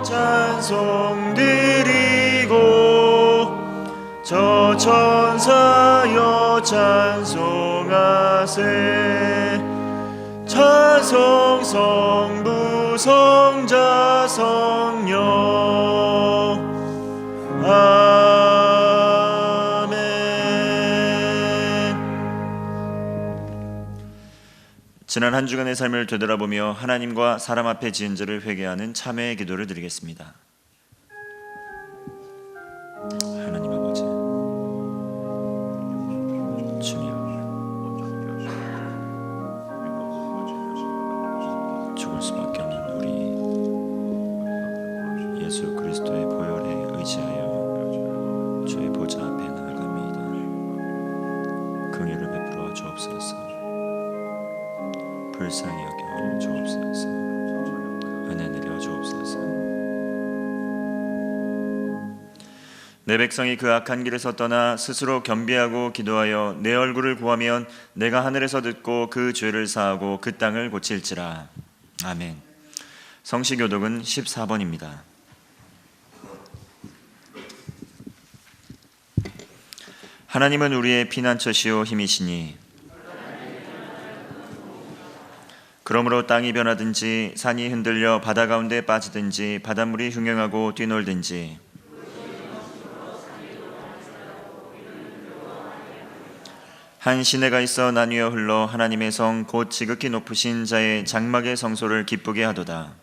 찬송 드리고 저 천사여 찬송하세. 찬송 성부 성자 성령 아멘. 지난 한 주간의 삶을 되돌아보며 하나님과 사람 앞에 지은 죄를 회개하는 참회의 기도를 드리겠습니다. 하나님 아버지, 주님, 죽을 수밖에 없는 우리 예수 그리스도의 보혈에 의지하여 주의 보좌 앞에 나아갑니다. 긍휼을 베풀어 주옵소서. 불쌍히 여겨 주옵소서. 은혜 내려 주옵소서. 내 백성이 그 악한 길에서 떠나 스스로 겸비하고 기도하여 내 얼굴을 구하면 내가 하늘에서 듣고 그 죄를 사하고 그 땅을 고칠지라. 아멘. 성시교독은 14번입니다. 하나님은 우리의 피난처시오 힘이시니 그러므로 땅이 변하든지 산이 흔들려 바다 가운데 빠지든지 바닷물이 흉행하고 뛰놀든지 한 시내가 있어 나뉘어 흘러 하나님의 성 곧 지극히 높으신 자의 장막의 성소를 기쁘게 하도다.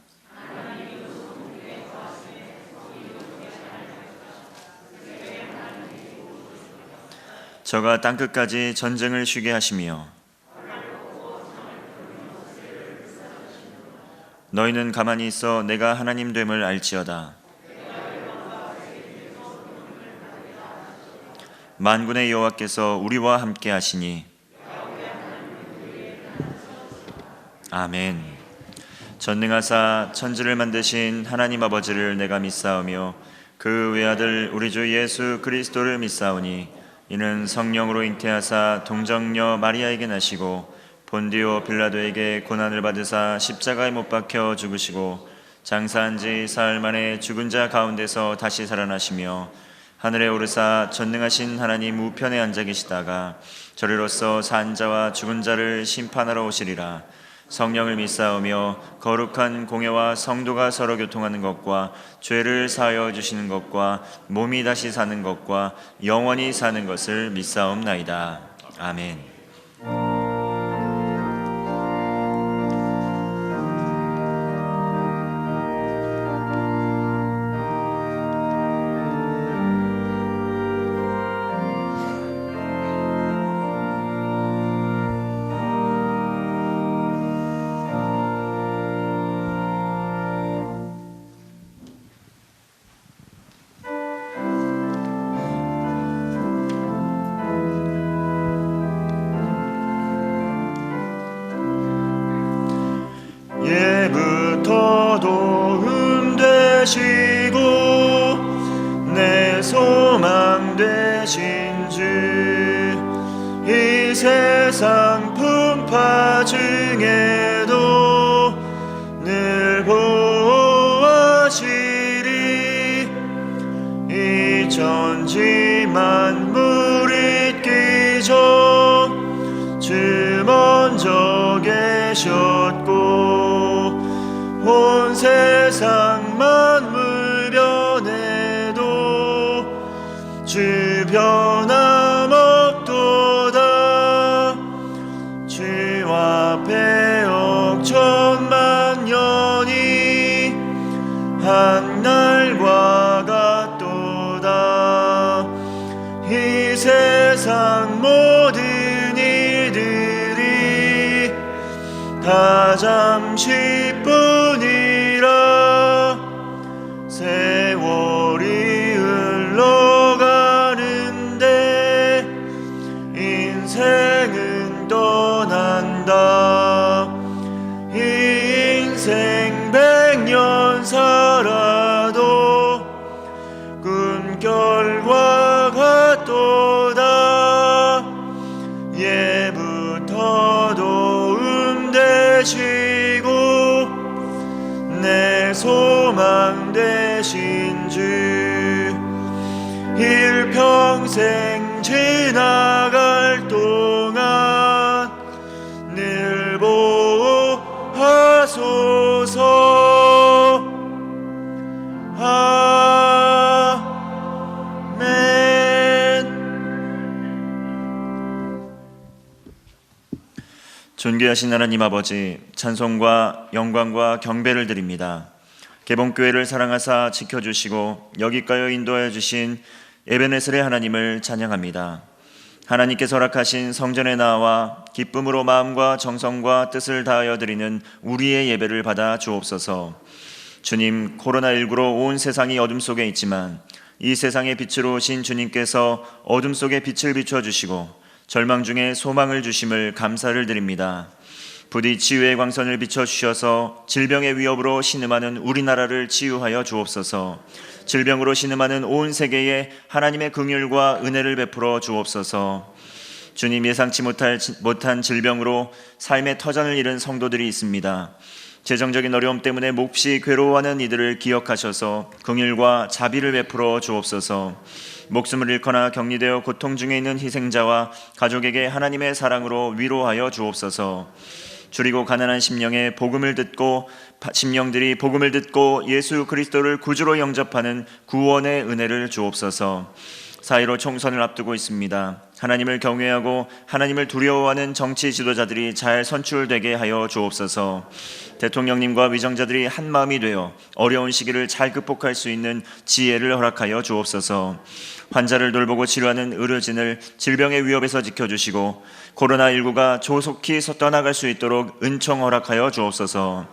저가 땅끝까지 전쟁을 쉬게 하시며 너희는 가만히 있어 내가 하나님 됨을 알지어다. 만군의 여호와께서 우리와 함께 하시니 아멘. 전능하사 천지를 만드신 하나님 아버지를 내가 믿사오며 그 외아들 우리 주 예수 그리스도를 믿사오니 이는 성령으로 잉태하사 동정녀 마리아에게 나시고 본디오 빌라도에게 고난을 받으사 십자가에 못 박혀 죽으시고 장사한 지 사흘 만에 죽은 자 가운데서 다시 살아나시며 하늘에 오르사 전능하신 하나님 우편에 앉아 계시다가 저리로서 산 자와 죽은 자를 심판하러 오시리라. 성령을 믿사오며 거룩한 공회와 성도가 서로 교통하는 것과 죄를 사하여 주시는 것과 몸이 다시 사는 것과 영원히 사는 것을 믿사옵나이다. 아멘. 되신 주, 이 세상 풍파 중에도 늘 보호하시리. 이 천지 만물 있기 전 주 먼저 계셨고, 온 세상 만물 변해도 주 변함없도다. 주 앞에 억천만 년이 한날과 같도다. 이 세상 모든 이들이 다 잠시뿐이라. 세월이 흘러가는데 인생은 떠난다. 이 인생 100년 살아도 꿈결과 같도다. 예부터 도움 되시고 내 소망 되신 주, 일평생 지나갈 동안 늘 보호하소서. 존귀하신 하나님 아버지, 찬송과 영광과 경배를 드립니다. 개봉교회를 사랑하사 지켜주시고 여기까지 인도하여 주신 에베네셀의 하나님을 찬양합니다. 하나님께서 허락하신 성전에 나와 기쁨으로 마음과 정성과 뜻을 다하여 드리는 우리의 예배를 받아 주옵소서. 주님, 코로나19로 온 세상이 어둠 속에 있지만 이 세상의 빛으로 오신 주님께서 어둠 속에 빛을 비춰주시고 절망 중에 소망을 주심을 감사를 드립니다. 부디 치유의 광선을 비춰주셔서 질병의 위협으로 신음하는 우리나라를 치유하여 주옵소서. 질병으로 신음하는 온 세계에 하나님의 긍휼과 은혜를 베풀어 주옵소서. 주님, 예상치 못한 질병으로 삶의 터전을 잃은 성도들이 있습니다. 재정적인 어려움 때문에 몹시 괴로워하는 이들을 기억하셔서 긍휼과 자비를 베풀어 주옵소서. 목숨을 잃거나 격리되어 고통 중에 있는 희생자와 가족에게 하나님의 사랑으로 위로하여 주옵소서. 줄이고 가난한 심령들이 복음을 듣고 예수 그리스도를 구주로 영접하는 구원의 은혜를 주옵소서. 4.15 총선을 앞두고 있습니다. 하나님을 경외하고 하나님을 두려워하는 정치 지도자들이 잘 선출되게 하여 주옵소서. 대통령님과 위정자들이 한마음이 되어 어려운 시기를 잘 극복할 수 있는 지혜를 허락하여 주옵소서. 환자를 돌보고 치료하는 의료진을 질병의 위협에서 지켜주시고 코로나19가 조속히 떠나갈 수 있도록 은총 허락하여 주옵소서.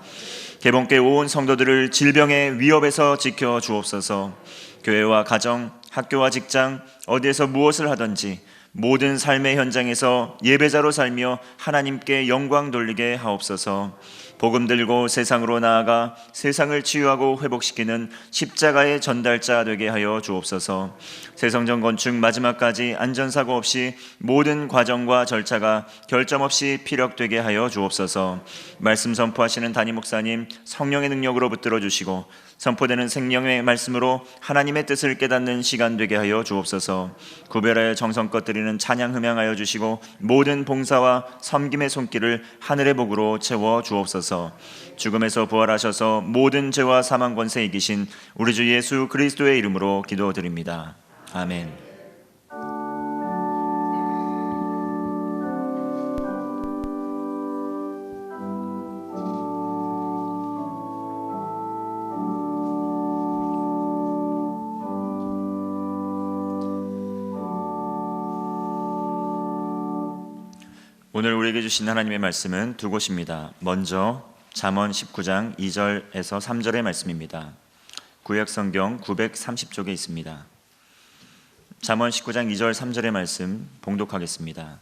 개봉교회 온 성도들을 질병의 위협에서 지켜 주옵소서. 교회와 가정, 학교와 직장, 어디에서 무엇을 하든지 모든 삶의 현장에서 예배자로 살며 하나님께 영광 돌리게 하옵소서. 복음 들고 세상으로 나아가 세상을 치유하고 회복시키는 십자가의 전달자 되게 하여 주옵소서. 새성전 건축 마지막까지 안전사고 없이 모든 과정과 절차가 결점 없이 피력되게 하여 주옵소서. 말씀 선포하시는 담임 목사님 성령의 능력으로 붙들어 주시고 선포되는 생명의 말씀으로 하나님의 뜻을 깨닫는 시간 되게 하여 주옵소서. 구별하여 정성껏 드리는 찬양 흠양하여 주시고 모든 봉사와 섬김의 손길을 하늘의 복으로 채워 주옵소서. 죽음에서 부활하셔서 모든 죄와 사망 권세 이기신 우리 주 예수 그리스도의 이름으로 기도드립니다. 아멘. 오늘 우리에게 주신 하나님의 말씀은 두 곳입니다. 먼저 잠언 19장 2절에서 3절의 말씀입니다. 구약성경 930쪽에 있습니다. 잠언 19장 2절 3절의 말씀 봉독하겠습니다.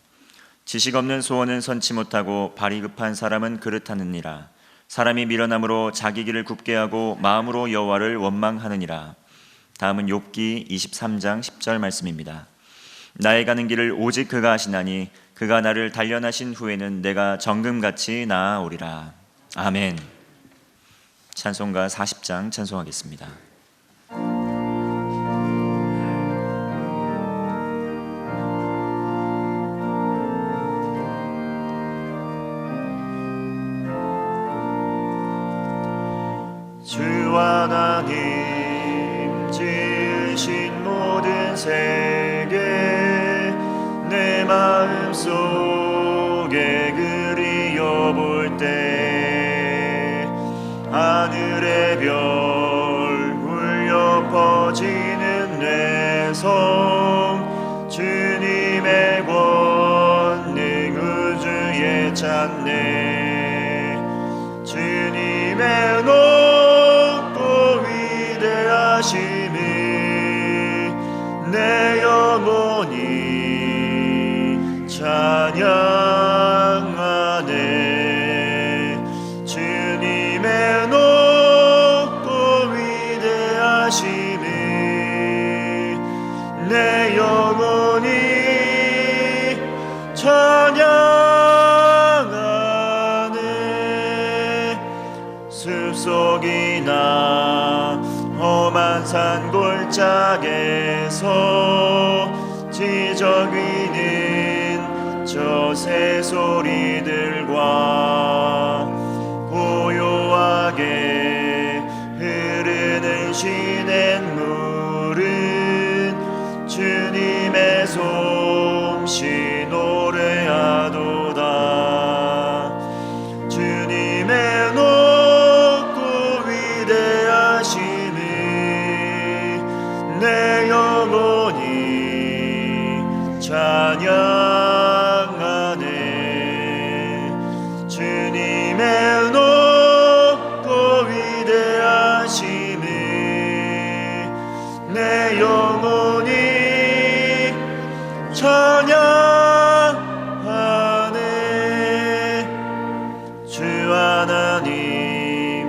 지식 없는 소원은 선치 못하고 발이 급한 사람은 그릇하느니라. 사람이 미련함으로 자기 길을 굽게 하고 마음으로 여호와를 원망하느니라. 다음은 욥기 23장 10절 말씀입니다. 나의 가는 길을 오직 그가 아시나니 그가 나를 단련하신 후에는 내가 정금같이 나아오리라. 아멘. 찬송가 40장 찬송하겠습니다. 주 하나님 지으신 모든 세계 내 마음속에 그리워볼 때 하늘의 별 울려 퍼지는 뇌성 주님의 권능 우주에 찾네. 주님의 높고 위대하심이 내 영혼이 찬양하네. 주님의 높고 위대하심이 내 영혼이 찬양하네. 숲속이나 험한 산 골짜기에서 지저귀는 저 새소리들과 고요하게 흐르는 시냇물은 주님의 솜씨 노래하도다. 주님의 높고 위대하심이 내 영혼이 찬양하네. 주님의 높고 위대하심이 내 영혼이 찬양하네. 주 하나님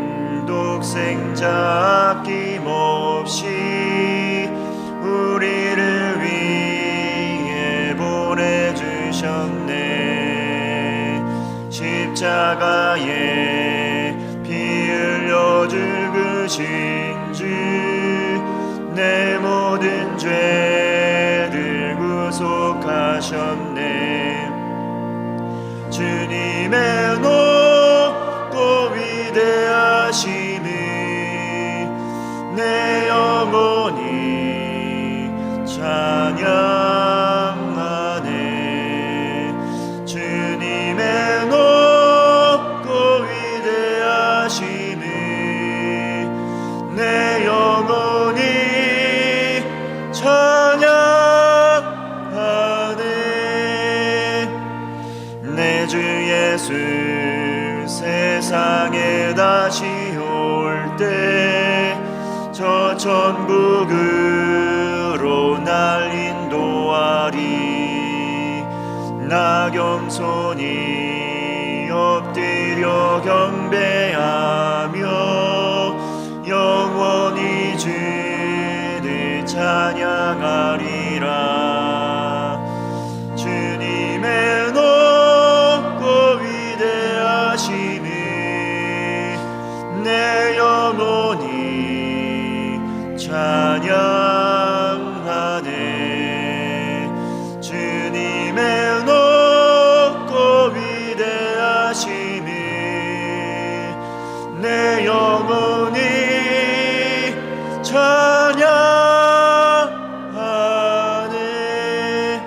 독생자 아낌없이 우리를 위해 보내주셨네. 십자가에 피 흘려 죽으신 주 내 모든 죄를 구속하셨네. 주님의 높고 위대하심이 내 영혼이 찬양하네. 주님의 높고 위대하심이 내 영혼이 찬양하네. 내 주 예수 세상에 다시 올 때 저 천국으로 날 인도하리. 나 겸손히 엎드려 경배하며 영원히 주를 찬양하리라. 주님의 높고 위대하심이 내 영혼이 찬양하네. 주님의 높고 위대하심이 내 영혼이 찬양하네.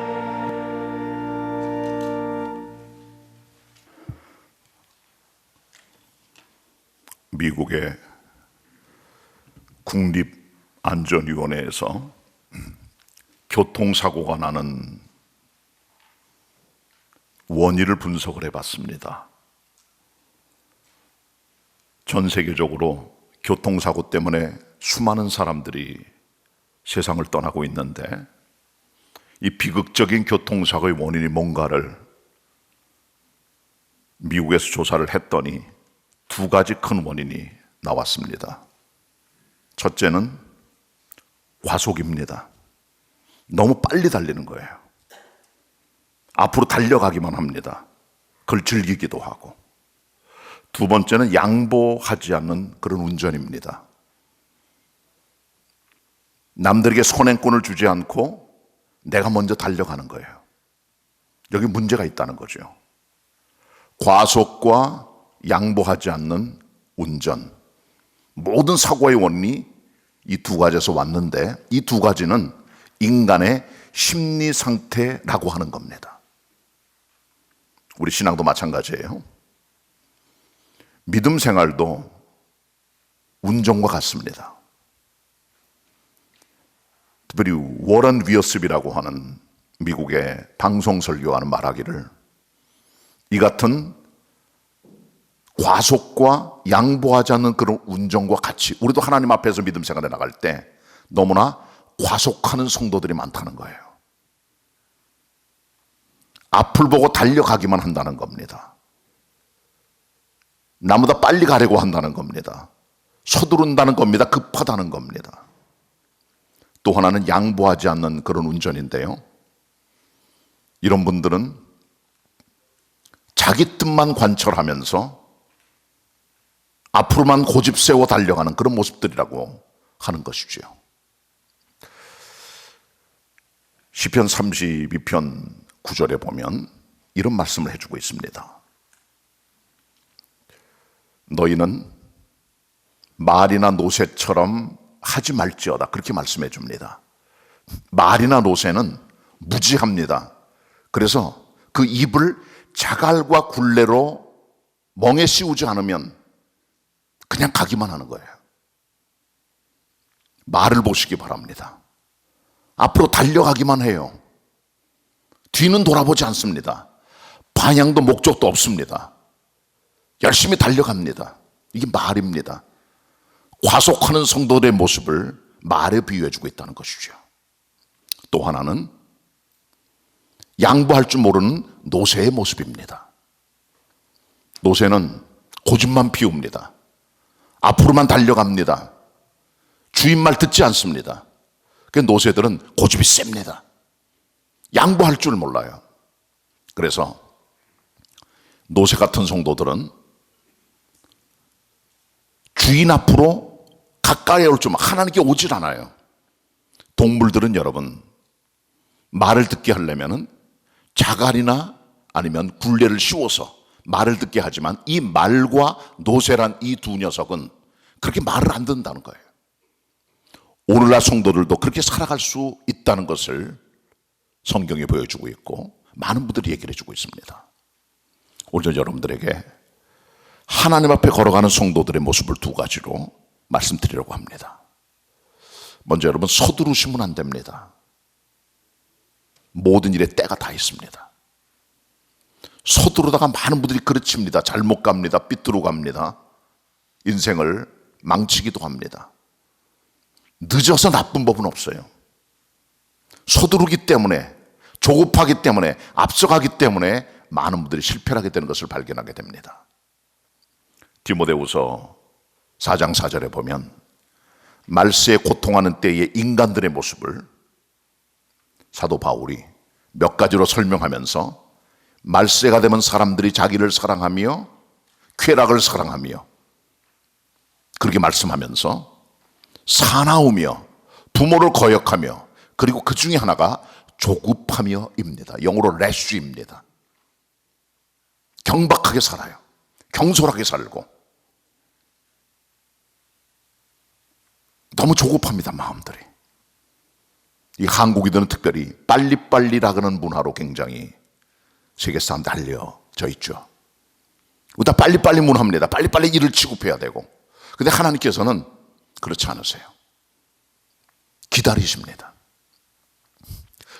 미국의 국립안전위원회에서 교통사고가 나는 원인을 분석을 해봤습니다. 전 세계적으로 교통사고 때문에 수많은 사람들이 세상을 떠나고 있는데 이 비극적인 교통사고의 원인이 뭔가를 미국에서 조사를 했더니 두 가지 큰 원인이 나왔습니다. 첫째는 과속입니다. 너무 빨리 달리는 거예요. 앞으로 달려가기만 합니다. 그걸 즐기기도 하고. 두 번째는 양보하지 않는 그런 운전입니다. 남들에게 선행권을 주지 않고 내가 먼저 달려가는 거예요. 여기 문제가 있다는 거죠. 과속과 양보하지 않는 운전. 모든 사고의 원인이 이 두 가지에서 왔는데, 이 두 가지는 인간의 심리 상태라고 하는 겁니다. 우리 신앙도 마찬가지예요. 믿음 생활도 운전과 같습니다. 특별히 워런 위어스비라고 하는 미국의 방송 설교하는 말하기를, 이 같은 과속과 양보하지 않는 그런 운전과 같이 우리도 하나님 앞에서 믿음 생활에 나갈 때 너무나 과속하는 성도들이 많다는 거예요. 앞을 보고 달려가기만 한다는 겁니다. 나보다 빨리 가려고 한다는 겁니다. 서두른다는 겁니다. 급하다는 겁니다. 또 하나는 양보하지 않는 그런 운전인데요. 이런 분들은 자기 뜻만 관철하면서 앞으로만 고집 세워 달려가는 그런 모습들이라고 하는 것이죠. 시편 32편 9절에 보면 이런 말씀을 해주고 있습니다. 너희는 말이나 노새처럼 하지 말지어다. 그렇게 말씀해 줍니다. 말이나 노새는 무지합니다. 그래서 그 입을 자갈과 굴레로 멍에 씌우지 않으면 그냥 가기만 하는 거예요. 말을 보시기 바랍니다. 앞으로 달려가기만 해요. 뒤는 돌아보지 않습니다. 방향도 목적도 없습니다. 열심히 달려갑니다. 이게 말입니다. 과속하는 성도들의 모습을 말에 비유해주고 있다는 것이죠. 또 하나는 양보할 줄 모르는 노새의 모습입니다. 노새는 고집만 피웁니다. 앞으로만 달려갑니다. 주인 말 듣지 않습니다. 그 노새들은 고집이 셉니다. 양보할 줄 몰라요. 그래서 노새 같은 성도들은 주인 앞으로 가까이 올 줄 하나님께 오질 않아요. 동물들은 여러분 말을 듣게 하려면 자갈이나 아니면 굴레를 씌워서 말을 듣게 하지만 이 말과 노새란 이 두 녀석은 그렇게 말을 안 듣는다는 거예요. 오늘날 성도들도 그렇게 살아갈 수 있다는 것을 성경이 보여주고 있고 많은 분들이 얘기를 해주고 있습니다. 오늘 여러분들에게 하나님 앞에 걸어가는 성도들의 모습을 두 가지로 말씀드리려고 합니다. 먼저 여러분, 서두르시면 안 됩니다. 모든 일에 때가 다 있습니다. 서두르다가 많은 분들이 그르칩니다. 잘못 갑니다. 삐뚤어 갑니다. 인생을 망치기도 합니다. 늦어서 나쁜 법은 없어요. 서두르기 때문에, 조급하기 때문에, 앞서가기 때문에 많은 분들이 실패를 하게 되는 것을 발견하게 됩니다. 디모데후서 4장 4절에 보면 말세에 고통하는 때의 인간들의 모습을 사도 바울이 몇 가지로 설명하면서 말세가 되면 사람들이 자기를 사랑하며 쾌락을 사랑하며 그렇게 말씀하면서 사나우며 부모를 거역하며 그리고 그 중에 하나가 조급하며입니다. 영어로 래쉬입니다. 경박하게 살아요. 경솔하게 살고 너무 조급합니다. 마음들이. 이 한국인들은 특별히 빨리빨리라는 문화로 굉장히 세계 사람들 알려져 있죠. 우리가 빨리빨리 문화입니다. 빨리빨리 일을 취급해야 되고. 근데 하나님께서는 그렇지 않으세요. 기다리십니다.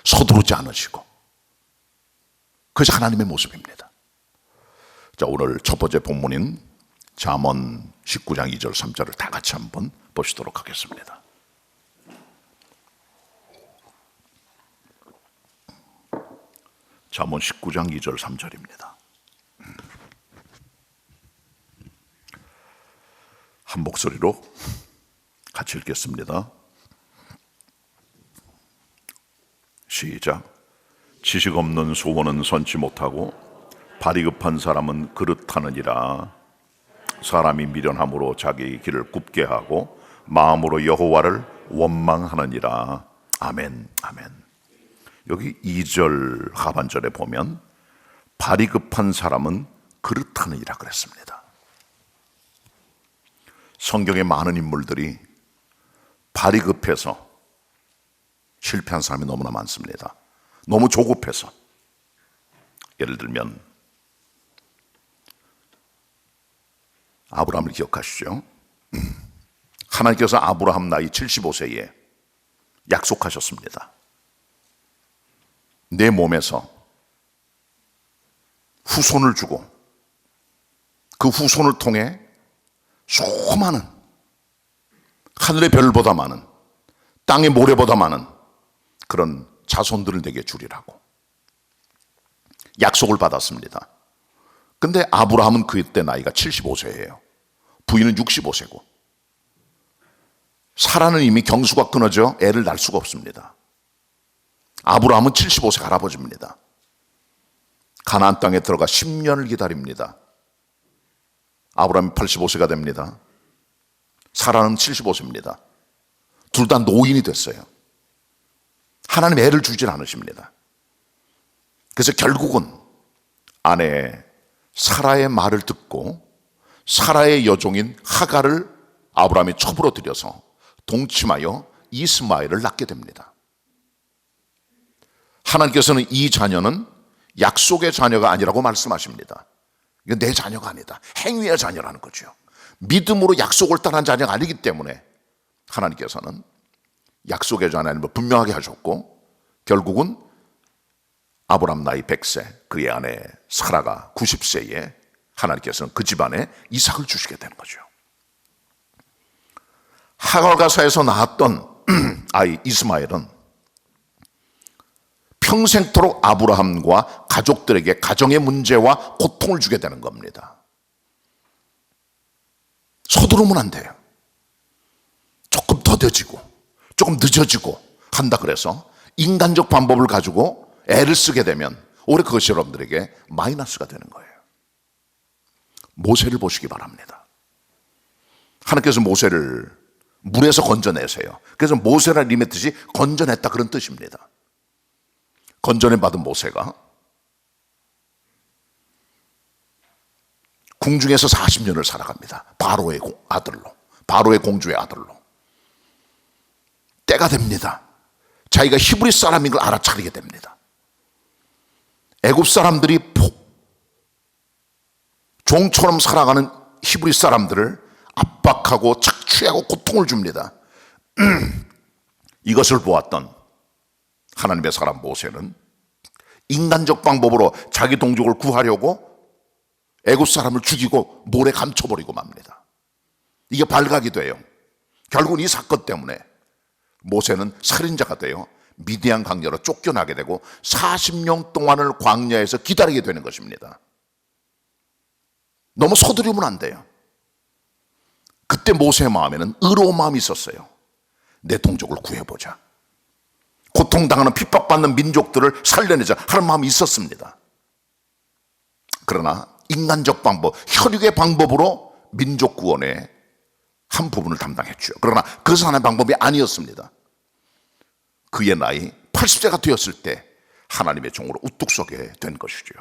서두르지 않으시고. 그것이 하나님의 모습입니다. 자, 오늘 첫 번째 본문인 잠언 19장 2절 3절을 다 같이 한번 보시도록 하겠습니다. 잠언 19장 2절 3절입니다. 한 목소리로 같이 읽겠습니다. 시작. 지식 없는 소원은 선치 못하고 발이 급한 사람은 그릇하느니라. 사람이 미련함으로 자기 길을 굽게 하고 마음으로 여호와를 원망하느니라. 아멘, 아멘. 여기 2절 하반절에 보면 발이 급한 사람은 그릇하느니라 그랬습니다. 성경의 많은 인물들이 발이 급해서 실패한 사람이 너무나 많습니다. 너무 조급해서. 예를 들면 아브라함을 기억하시죠? 하나님께서 아브라함 나이 75세에 약속하셨습니다. 내 몸에서 후손을 주고 그 후손을 통해 수많은 하늘의 별보다 많은 땅의 모래보다 많은 그런 자손들을 내게 주리라고 약속을 받았습니다. 근데 아브라함은 그때 나이가 75세예요. 부인은 65세고 사라는 이미 경수가 끊어져 애를 낳을 수가 없습니다. 아브라함은 75세 할아버지입니다. 가나안 땅에 들어가 10년을 기다립니다. 아브라함이 85세가 됩니다. 사라는 75세입니다. 둘 다 노인이 됐어요. 하나님 애를 주질 않으십니다. 그래서 결국은 아내 사라의 말을 듣고 사라의 여종인 하갈을 아브라함이 첩으로 들여서 동침하여 이스마엘을 낳게 됩니다. 하나님께서는 이 자녀는 약속의 자녀가 아니라고 말씀하십니다. 이건 내 자녀가 아니다. 행위의 자녀라는 거죠. 믿음으로 약속을 따른 자녀가 아니기 때문에 하나님께서는 약속의 자녀임을 분명하게 하셨고 결국은 아브라함 나이 100세 그의 아내 사라가 90세에 하나님께서는 그 집안에 이삭을 주시게 되는 거죠. 하갈 가사에서 낳았던 아이 이스마엘은 평생토록 아브라함과 가족들에게 가정의 문제와 고통을 주게 되는 겁니다. 서두르면 안 돼요. 조금 더뎌지고 조금 늦어지고 한다 그래서 인간적 방법을 가지고 애를 쓰게 되면 오히려 그것이 여러분들에게 마이너스가 되는 거예요. 모세를 보시기 바랍니다. 하나님께서 모세를 물에서 건져내세요. 그래서 모세라는 이름의 뜻이 건져냈다 그런 뜻입니다. 건져내 받은 모세가 궁중에서 40년을 살아갑니다. 바로의 아들로, 바로의 공주의 아들로. 때가 됩니다. 자기가 히브리 사람인 걸 알아차리게 됩니다. 애굽 사람들이 종처럼 살아가는 히브리 사람들을 압박하고 착취하고 고통을 줍니다. 이것을 보았던 하나님의 사람 모세는 인간적 방법으로 자기 동족을 구하려고 애굽 사람을 죽이고 모래 감춰버리고 맙니다. 이게 발각이 돼요. 결국은 이 사건 때문에 모세는 살인자가 되어 미디안 광야로 쫓겨나게 되고 40년 동안을 광야에서 기다리게 되는 것입니다. 너무 서두르면 안 돼요. 그때 모세의 마음에는 의로운 마음이 있었어요. 내 동족을 구해보자. 고통당하는 핍박받는 민족들을 살려내자 하는 마음이 있었습니다. 그러나 인간적 방법, 혈육의 방법으로 민족 구원의 한 부분을 담당했죠. 그러나 그것은 하나의 방법이 아니었습니다. 그의 나이 80세가 되었을 때 하나님의 종으로 우뚝 서게 된 것이죠.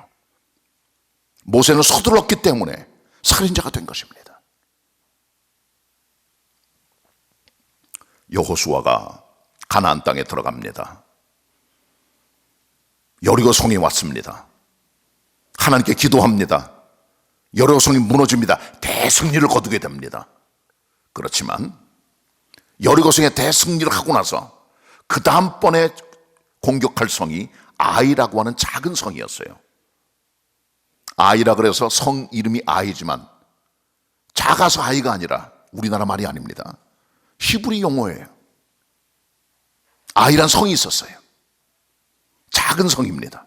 모세는 서둘렀기 때문에 살인자가 된 것입니다. 여호수아가 가나안 땅에 들어갑니다. 여리고 성이 왔습니다. 하나님께 기도합니다. 여리고 성이 무너집니다. 대승리를 거두게 됩니다. 그렇지만 여리고 성의 대승리를 하고 나서 그 다음번에 공격할 성이 아이라고 하는 작은 성이었어요. 아이라 그래서 성 이름이 아이지만 작아서 아이가 아니라 우리나라 말이 아닙니다. 히브리 용어예요. 아이란 성이 있었어요. 작은 성입니다.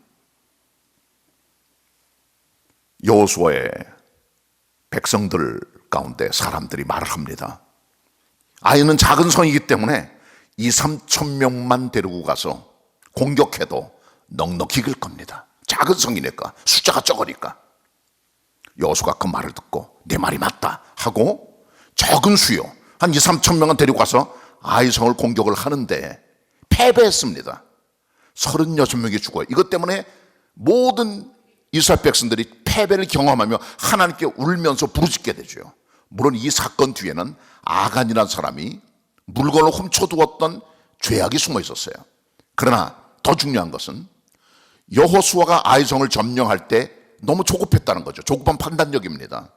여호수아의 백성들 가운데 사람들이 말을 합니다. 아이는 작은 성이기 때문에 2, 3천 명만 데리고 가서 공격해도 넉넉히 길 겁니다. 작은 성이니까, 숫자가 적으니까. 여호수아가 그 말을 듣고 내 말이 맞다 하고 적은 수요 한 2, 3천 명은 데리고 가서 아이성을 공격을 하는데 패배했습니다. 36명이 죽어요. 이것 때문에 모든 이스라엘 백성들이 패배를 경험하며 하나님께 울면서 부르짖게 되죠. 물론 이 사건 뒤에는 아간이라는 사람이 물건을 훔쳐두었던 죄악이 숨어 있었어요. 그러나 더 중요한 것은 여호수아가 아이성을 점령할 때 너무 조급했다는 거죠. 조급한 판단력입니다.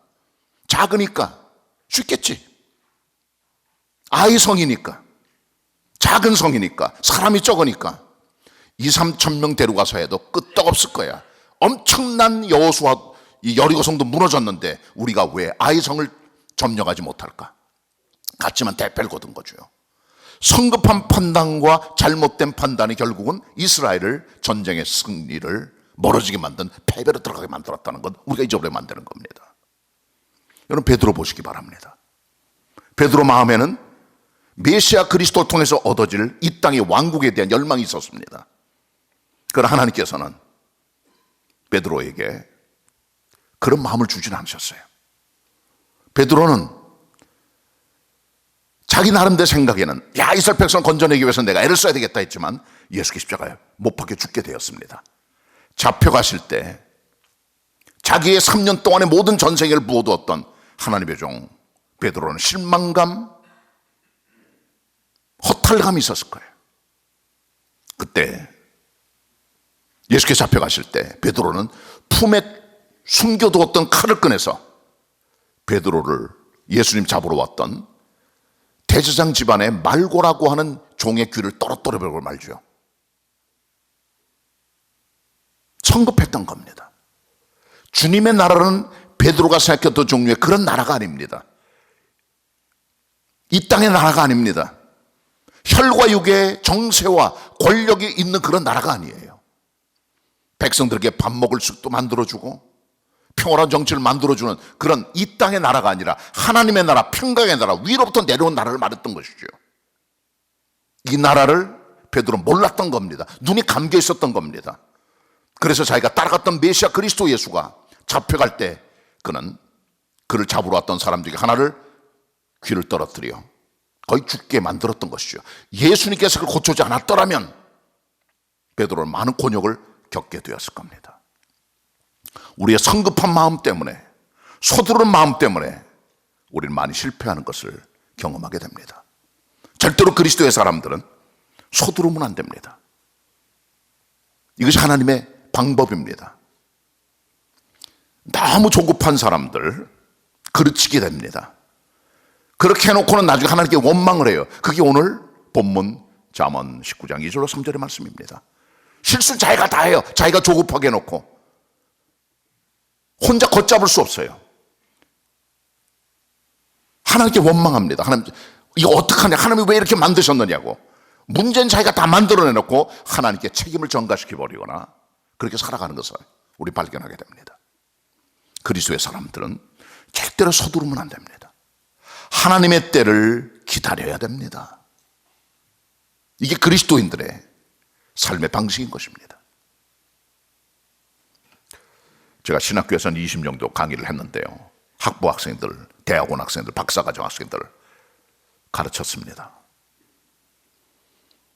작으니까 쉽겠지. 아이성이니까, 작은 성이니까, 사람이 적으니까 2, 3천 명 데려가서 해도 끄떡없을 거야. 엄청난 여호수아 이 여리고성도 무너졌는데 우리가 왜 아이성을 점령하지 못할까? 같지만 대패를 거둔 거죠. 성급한 판단과 잘못된 판단이 결국은 이스라엘을 전쟁의 승리를 멀어지게 만든, 패배로 들어가게 만들었다는 건 우리가 잊어버리게 만드는 겁니다. 여러분, 베드로 보시기 바랍니다. 베드로 마음에는 메시아 그리스도를 통해서 얻어질 이 땅의 왕국에 대한 열망이 있었습니다. 그러나 하나님께서는 베드로에게 그런 마음을 주진 않으셨어요. 베드로는 자기 나름대로 생각에는 이스라엘 백성을 건져내기 위해서 내가 애를 써야 되겠다 했지만 예수께 십자가에 못 박혀 죽게 되었습니다. 잡혀가실 때 자기의 3년 동안의 모든 전생애를 부어두었던 하나님의 종 베드로는 실망감, 허탈감이 있었을 거예요. 그때 예수께서 잡혀가실 때 베드로는 품에 숨겨두었던 칼을 꺼내서 베드로를 예수님 잡으러 왔던 대제사장 집안의 말고라고 하는 종의 귀를 떨어뜨려버리고 말죠. 성급했던 겁니다. 주님의 나라는 베드로가 생각했던 종류의 그런 나라가 아닙니다. 이 땅의 나라가 아닙니다. 혈과 육의 정세와 권력이 있는 그런 나라가 아니에요. 백성들에게 밥 먹을 숲도 만들어주고 평화로운 정치를 만들어주는 그런 이 땅의 나라가 아니라 하나님의 나라, 평강의 나라, 위로부터 내려온 나라를 말했던 것이죠. 이 나라를 베드로는 몰랐던 겁니다. 눈이 감겨 있었던 겁니다. 그래서 자기가 따라갔던 메시아 그리스도 예수가 잡혀갈 때 그는 그를 잡으러 왔던 사람 중에 하나를 귀를 떨어뜨려 거의 죽게 만들었던 것이죠. 예수님께서 그걸 고쳐지 않았더라면 베드로는 많은 곤욕을 겪게 되었을 겁니다. 우리의 성급한 마음 때문에, 서두르는 마음 때문에 우리는 많이 실패하는 것을 경험하게 됩니다. 절대로 그리스도의 사람들은 서두르면 안 됩니다. 이것이 하나님의 방법입니다. 너무 조급한 사람들 그르치게 됩니다. 그렇게 해놓고는 나중에 하나님께 원망을 해요. 그게 오늘 본문 잠언 19장 2절로 3절의 말씀입니다. 실수 자기가 다 해요. 자기가 조급하게 해놓고 혼자 걷잡을 수 없어요. 하나님께 원망합니다. 하나님, 이거 어떡하냐? 하나님이 왜 이렇게 만드셨느냐고. 문제는 자기가 다 만들어내놓고 하나님께 책임을 전가시켜버리거나 그렇게 살아가는 것을 우리 발견하게 됩니다. 그리스도의 사람들은 절대로 서두르면 안 됩니다. 하나님의 때를 기다려야 됩니다. 이게 그리스도인들의 삶의 방식인 것입니다. 제가 신학교에서는 20년 정도 강의를 했는데요. 학부 학생들, 대학원 학생들, 박사과정 학생들 가르쳤습니다.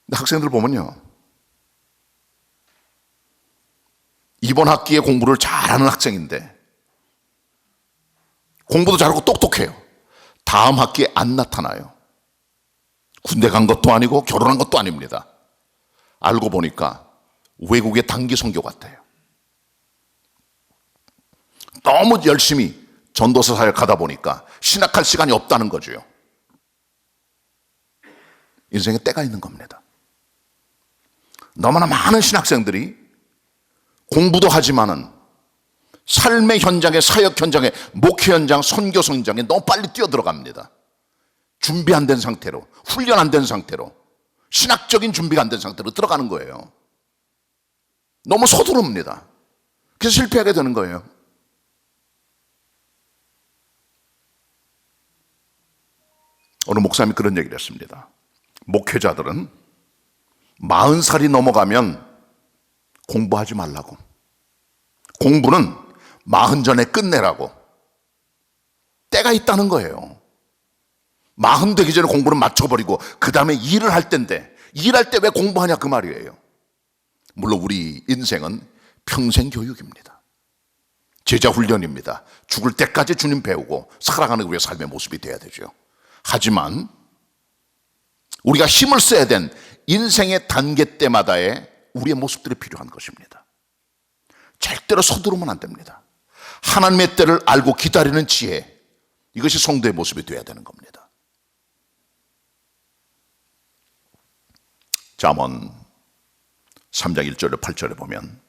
근데 학생들 보면요, 이번 학기에 공부를 잘하는 학생인데 공부도 잘하고 똑똑해요. 다음 학기에 안 나타나요. 군대 간 것도 아니고 결혼한 것도 아닙니다. 알고 보니까 외국의 단기 선교 같아요. 너무 열심히 전도서 사역하다 보니까 신학할 시간이 없다는 거죠. 인생에 때가 있는 겁니다. 너무나 많은 신학생들이 공부도 하지만은 삶의 현장에, 사역 현장에, 목회 현장, 선교 현장에 너무 빨리 뛰어들어갑니다. 준비 안 된 상태로, 훈련 안 된 상태로, 신학적인 준비가 안 된 상태로 들어가는 거예요. 너무 서두릅니다. 그래서 실패하게 되는 거예요. 어느 목사님이 그런 얘기를 했습니다. 목회자들은 40살이 넘어가면 공부하지 말라고. 공부는 40 전에 끝내라고. 때가 있다는 거예요. 40 되기 전에 공부는 맞춰버리고 그 다음에 일을 할 때인데, 일할 때 왜 공부하냐 그 말이에요. 물론 우리 인생은 평생 교육입니다. 제자 훈련입니다. 죽을 때까지 주님 배우고 살아가는 우리의 삶의 모습이 돼야 되죠. 하지만 우리가 힘을 써야 된 인생의 단계 때마다의 우리의 모습들이 필요한 것입니다. 절대로 서두르면 안 됩니다. 하나님의 때를 알고 기다리는 지혜, 이것이 성도의 모습이 되어야 되는 겁니다. 잠언 3장 1절에 8절에 보면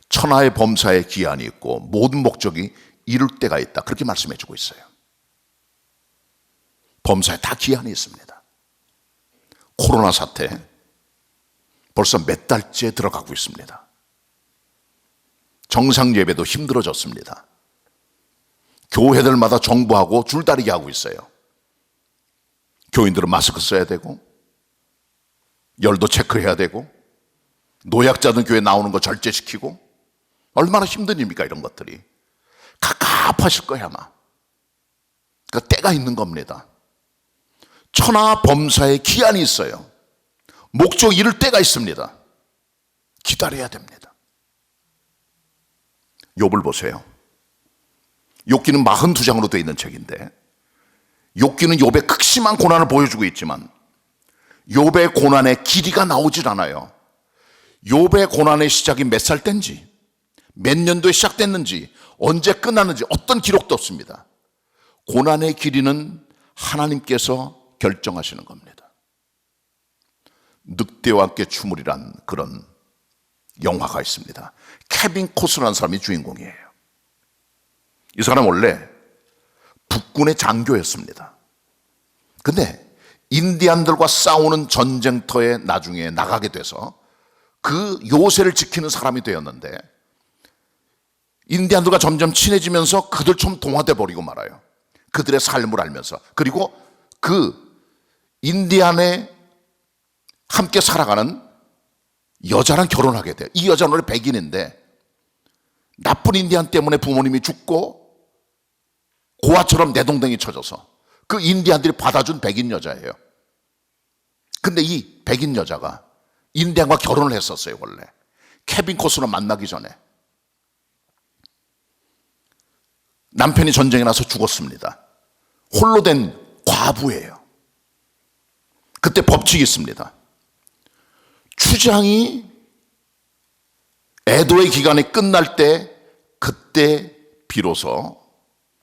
천하의 범사에 기한이 있고 모든 목적이 이룰 때가 있다, 그렇게 말씀해 주고 있어요. 범사에 다 기한이 있습니다. 코로나 사태 벌써 몇 달째 들어가고 있습니다. 정상 예배도 힘들어졌습니다. 교회들마다 정부하고 줄다리기 하고 있어요. 교인들은 마스크 써야 되고 열도 체크해야 되고 노약자들 교회 나오는 거 절제시키고, 얼마나 힘든 일입니까 이런 것들이. 갑갑하실 거야 아마. 그러니까 때가 있는 겁니다. 천하 범사에 기한이 있어요. 목적 이룰 때가 있습니다. 기다려야 됩니다. 욥을 보세요. 욥기는 42장으로 되어 있는 책인데, 욥기는 욥의 극심한 고난을 보여주고 있지만 욥의 고난의 길이가 나오질 않아요. 욥의 고난의 시작이 몇 살 때인지, 몇 년도에 시작됐는지, 언제 끝났는지 어떤 기록도 없습니다. 고난의 길이는 하나님께서 결정하시는 겁니다. 늑대와 함께 춤을이란 그런 영화가 있습니다. 케빈 코스라는 사람이 주인공이에요. 이 사람 원래 북군의 장교였습니다. 근데 인디안들과 싸우는 전쟁터에 나중에 나가게 돼서 그 요새를 지키는 사람이 되었는데, 인디안들과 점점 친해지면서 그들 좀 동화돼 버리고 말아요. 그들의 삶을 알면서. 그리고 그 인디안에 함께 살아가는 여자랑 결혼하게 돼요. 이 여자는 원래 백인인데 나쁜 인디안 때문에 부모님이 죽고 고아처럼 내동댕이 쳐져서 그 인디안들이 받아준 백인 여자예요. 근데 이 백인 여자가 인디안과 결혼을 했었어요. 원래 케빈 코스너 만나기 전에. 남편이 전쟁에 나서 죽었습니다. 홀로 된 과부예요. 그때 법칙이 있습니다. 추장이 애도의 기간이 끝날 때, 그때 비로소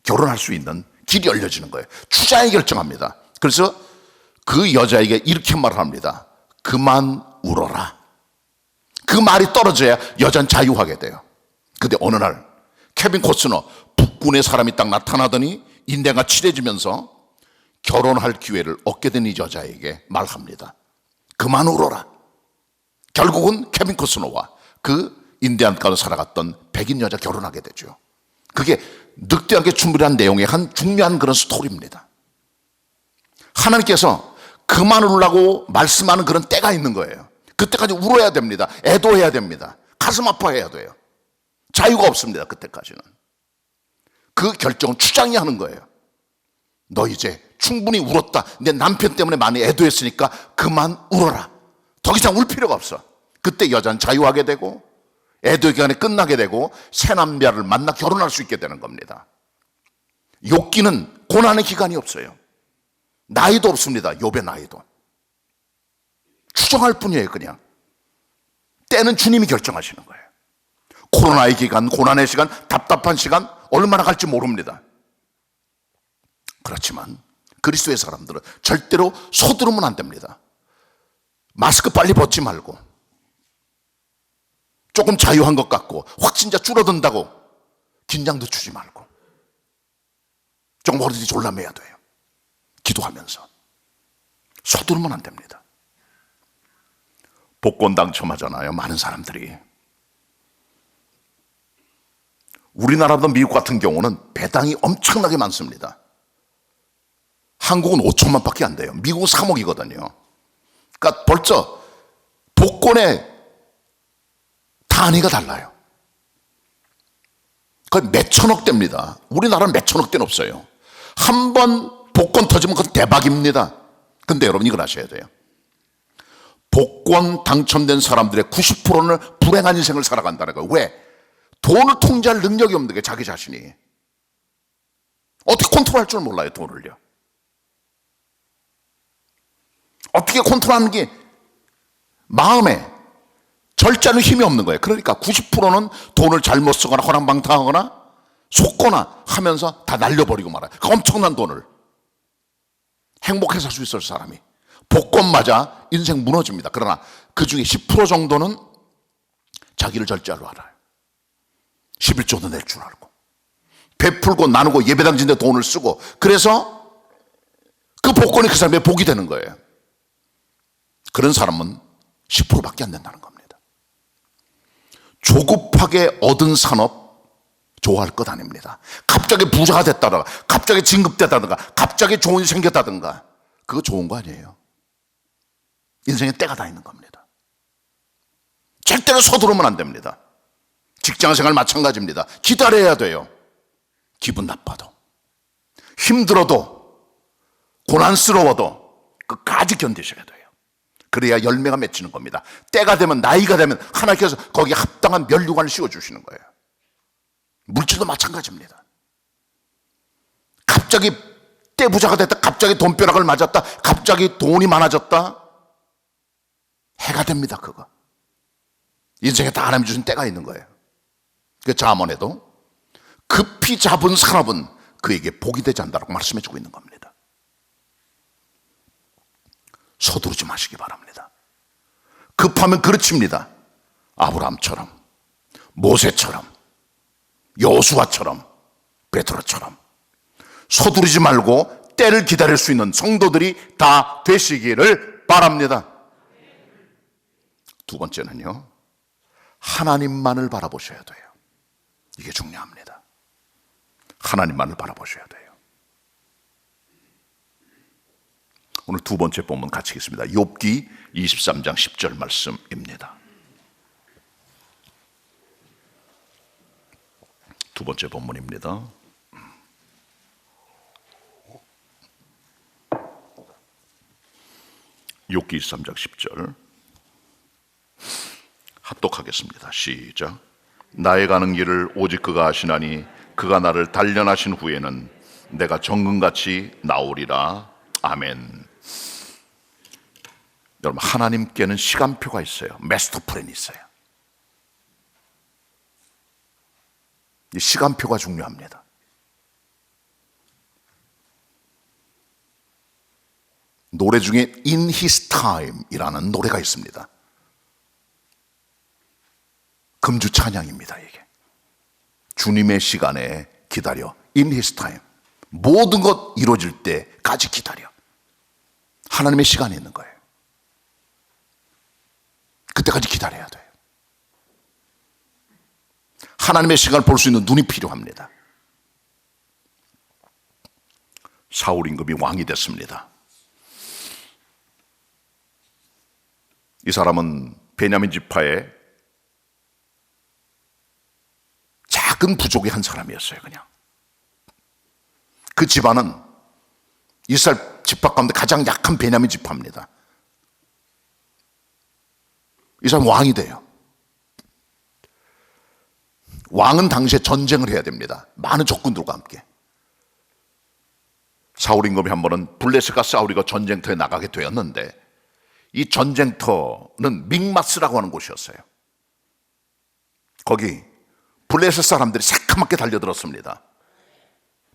결혼할 수 있는 길이 열려지는 거예요. 추장이 결정합니다. 그래서 그 여자에게 이렇게 말을 합니다. 그만 울어라. 그 말이 떨어져야 여자는 자유하게 돼요. 근데 어느 날 케빈 코스너 북군의 사람이 딱 나타나더니 인대가 친해지면서 결혼할 기회를 얻게 된 이 여자에게 말합니다. 그만 울어라. 결국은 케빈 코스너와 그 인디안 가로 살아갔던 백인 여자 결혼하게 되죠. 그게 늑대에게 준비한 내용의 한 중요한 그런 스토리입니다. 하나님께서 그만 울라고 말씀하는 그런 때가 있는 거예요. 그때까지 울어야 됩니다. 애도해야 됩니다. 가슴 아파해야 돼요. 자유가 없습니다. 그때까지는. 그 결정은 추장이 하는 거예요. 너 이제 충분히 울었다. 내 남편 때문에 많이 애도했으니까 그만 울어라. 더 이상 울 필요가 없어. 그때 여자는 자유하게 되고 애도 기간이 끝나게 되고 새 남자를 만나 결혼할 수 있게 되는 겁니다. 욥기는 고난의 기간이 없어요. 나이도 없습니다. 욥의 나이도. 추정할 뿐이에요. 그냥 때는 주님이 결정하시는 거예요. 코로나의 기간, 고난의 시간, 답답한 시간 얼마나 갈지 모릅니다. 그렇지만 그리스도의 사람들은 절대로 서두르면 안 됩니다. 마스크 빨리 벗지 말고, 조금 자유한 것 같고 확진자 줄어든다고 긴장도 주지 말고 조금 어디든지 졸라매야 돼요. 기도하면서 서두르면 안 됩니다. 복권 당첨하잖아요. 많은 사람들이. 우리나라보다 미국 같은 경우는 배당이 엄청나게 많습니다. 한국은 5천만 밖에 안 돼요. 미국은 3억이거든요. 그러니까 벌써 복권에 단위가 달라요. 거의 몇천억 대입니다. 우리나라는 몇천억 대는 없어요. 한 번 복권 터지면 그건 대박입니다. 근데 여러분 이걸 아셔야 돼요. 복권 당첨된 사람들의 90%는 불행한 인생을 살아간다는 거예요. 왜? 돈을 통제할 능력이 없는 게 자기 자신이. 어떻게 컨트롤할 줄 몰라요, 돈을요. 어떻게 컨트롤하는 게 마음에 절제하는 힘이 없는 거예요. 그러니까 90%는 돈을 잘못 쓰거나 허랑방탕하거나 속거나 하면서 다 날려버리고 말아요. 그 엄청난 돈을. 행복해 살 수 있을 사람이. 복권 맞아 인생 무너집니다. 그러나 그 중에 10% 정도는 자기를 절제할 줄 알아요. 11조도 낼 줄 알고. 베풀고 나누고 예배당 진데 돈을 쓰고. 그래서 그 복권이 그 사람의 복이 되는 거예요. 그런 사람은 10%밖에 안 된다는 겁니다. 조급하게 얻은 산업 좋아할 것 아닙니다. 갑자기 부자가 됐다든가 갑자기 진급됐다든가 갑자기 좋은 일이 생겼다든가 그거 좋은 거 아니에요. 인생에 때가 다 있는 겁니다. 절대로 서두르면 안 됩니다. 직장생활 마찬가지입니다. 기다려야 돼요. 기분 나빠도 힘들어도 고난스러워도 끝까지 견디셔야 돼요. 그래야 열매가 맺히는 겁니다. 때가 되면 나이가 되면 하나님께서 거기에 합당한 면류관을 씌워주시는 거예요. 물질도 마찬가지입니다. 갑자기 떼부자가 됐다, 갑자기 돈벼락을 맞았다, 갑자기 돈이 많아졌다, 해가 됩니다. 그거 인생에 다 하나님이 주신 때가 있는 거예요. 그 잠언에도 급히 잡은 산업은 그에게 복이 되지 않는다고 말씀해 주고 있는 겁니다. 서두르지 마시기 바랍니다. 급하면 그르칩니다. 아브라함처럼, 모세처럼, 여호수아처럼, 베드로처럼 서두르지 말고 때를 기다릴 수 있는 성도들이 다 되시기를 바랍니다. 두 번째는요, 하나님만을 바라보셔야 돼요. 이게 중요합니다. 하나님만을 바라보셔야 돼요. 오늘 두 번째 본문 같이 읽겠습니다. 욥기 23장 10절 말씀입니다. 두 번째 본문입니다. 욥기 23장 10절 합독하겠습니다. 시작. 나의 가는 길을 오직 그가 아시나니 그가 나를 단련하신 후에는 내가 정금같이 나오리라. 아멘. 여러분, 하나님께는 시간표가 있어요. 마스터 플랜이 있어요. 이 시간표가 중요합니다. 노래 중에 In His Time 이라는 노래가 있습니다. 금주 찬양입니다. 이게 주님의 시간에 기다려. In His Time. 모든 것 이루어질 때까지 기다려. 하나님의 시간이 있는 거예요. 그때까지 기다려야 돼요. 하나님의 시간을 볼 수 있는 눈이 필요합니다. 사울 임금이 왕이 됐습니다. 이 사람은 베냐민 지파의 작은 부족의 한 사람이었어요. 그냥 그 집안은 이스라엘 지파 가운데 가장 약한 베냐민 지파입니다. 이 사람 왕이 돼요. 왕은 당시에 전쟁을 해야 됩니다. 많은 적군들과 함께. 사울 임금이 한 번은 블레셋과 사울이가 전쟁터에 나가게 되었는데, 이 전쟁터는 믹마스라고 하는 곳이었어요. 거기 블레셋 사람들이 새카맣게 달려들었습니다.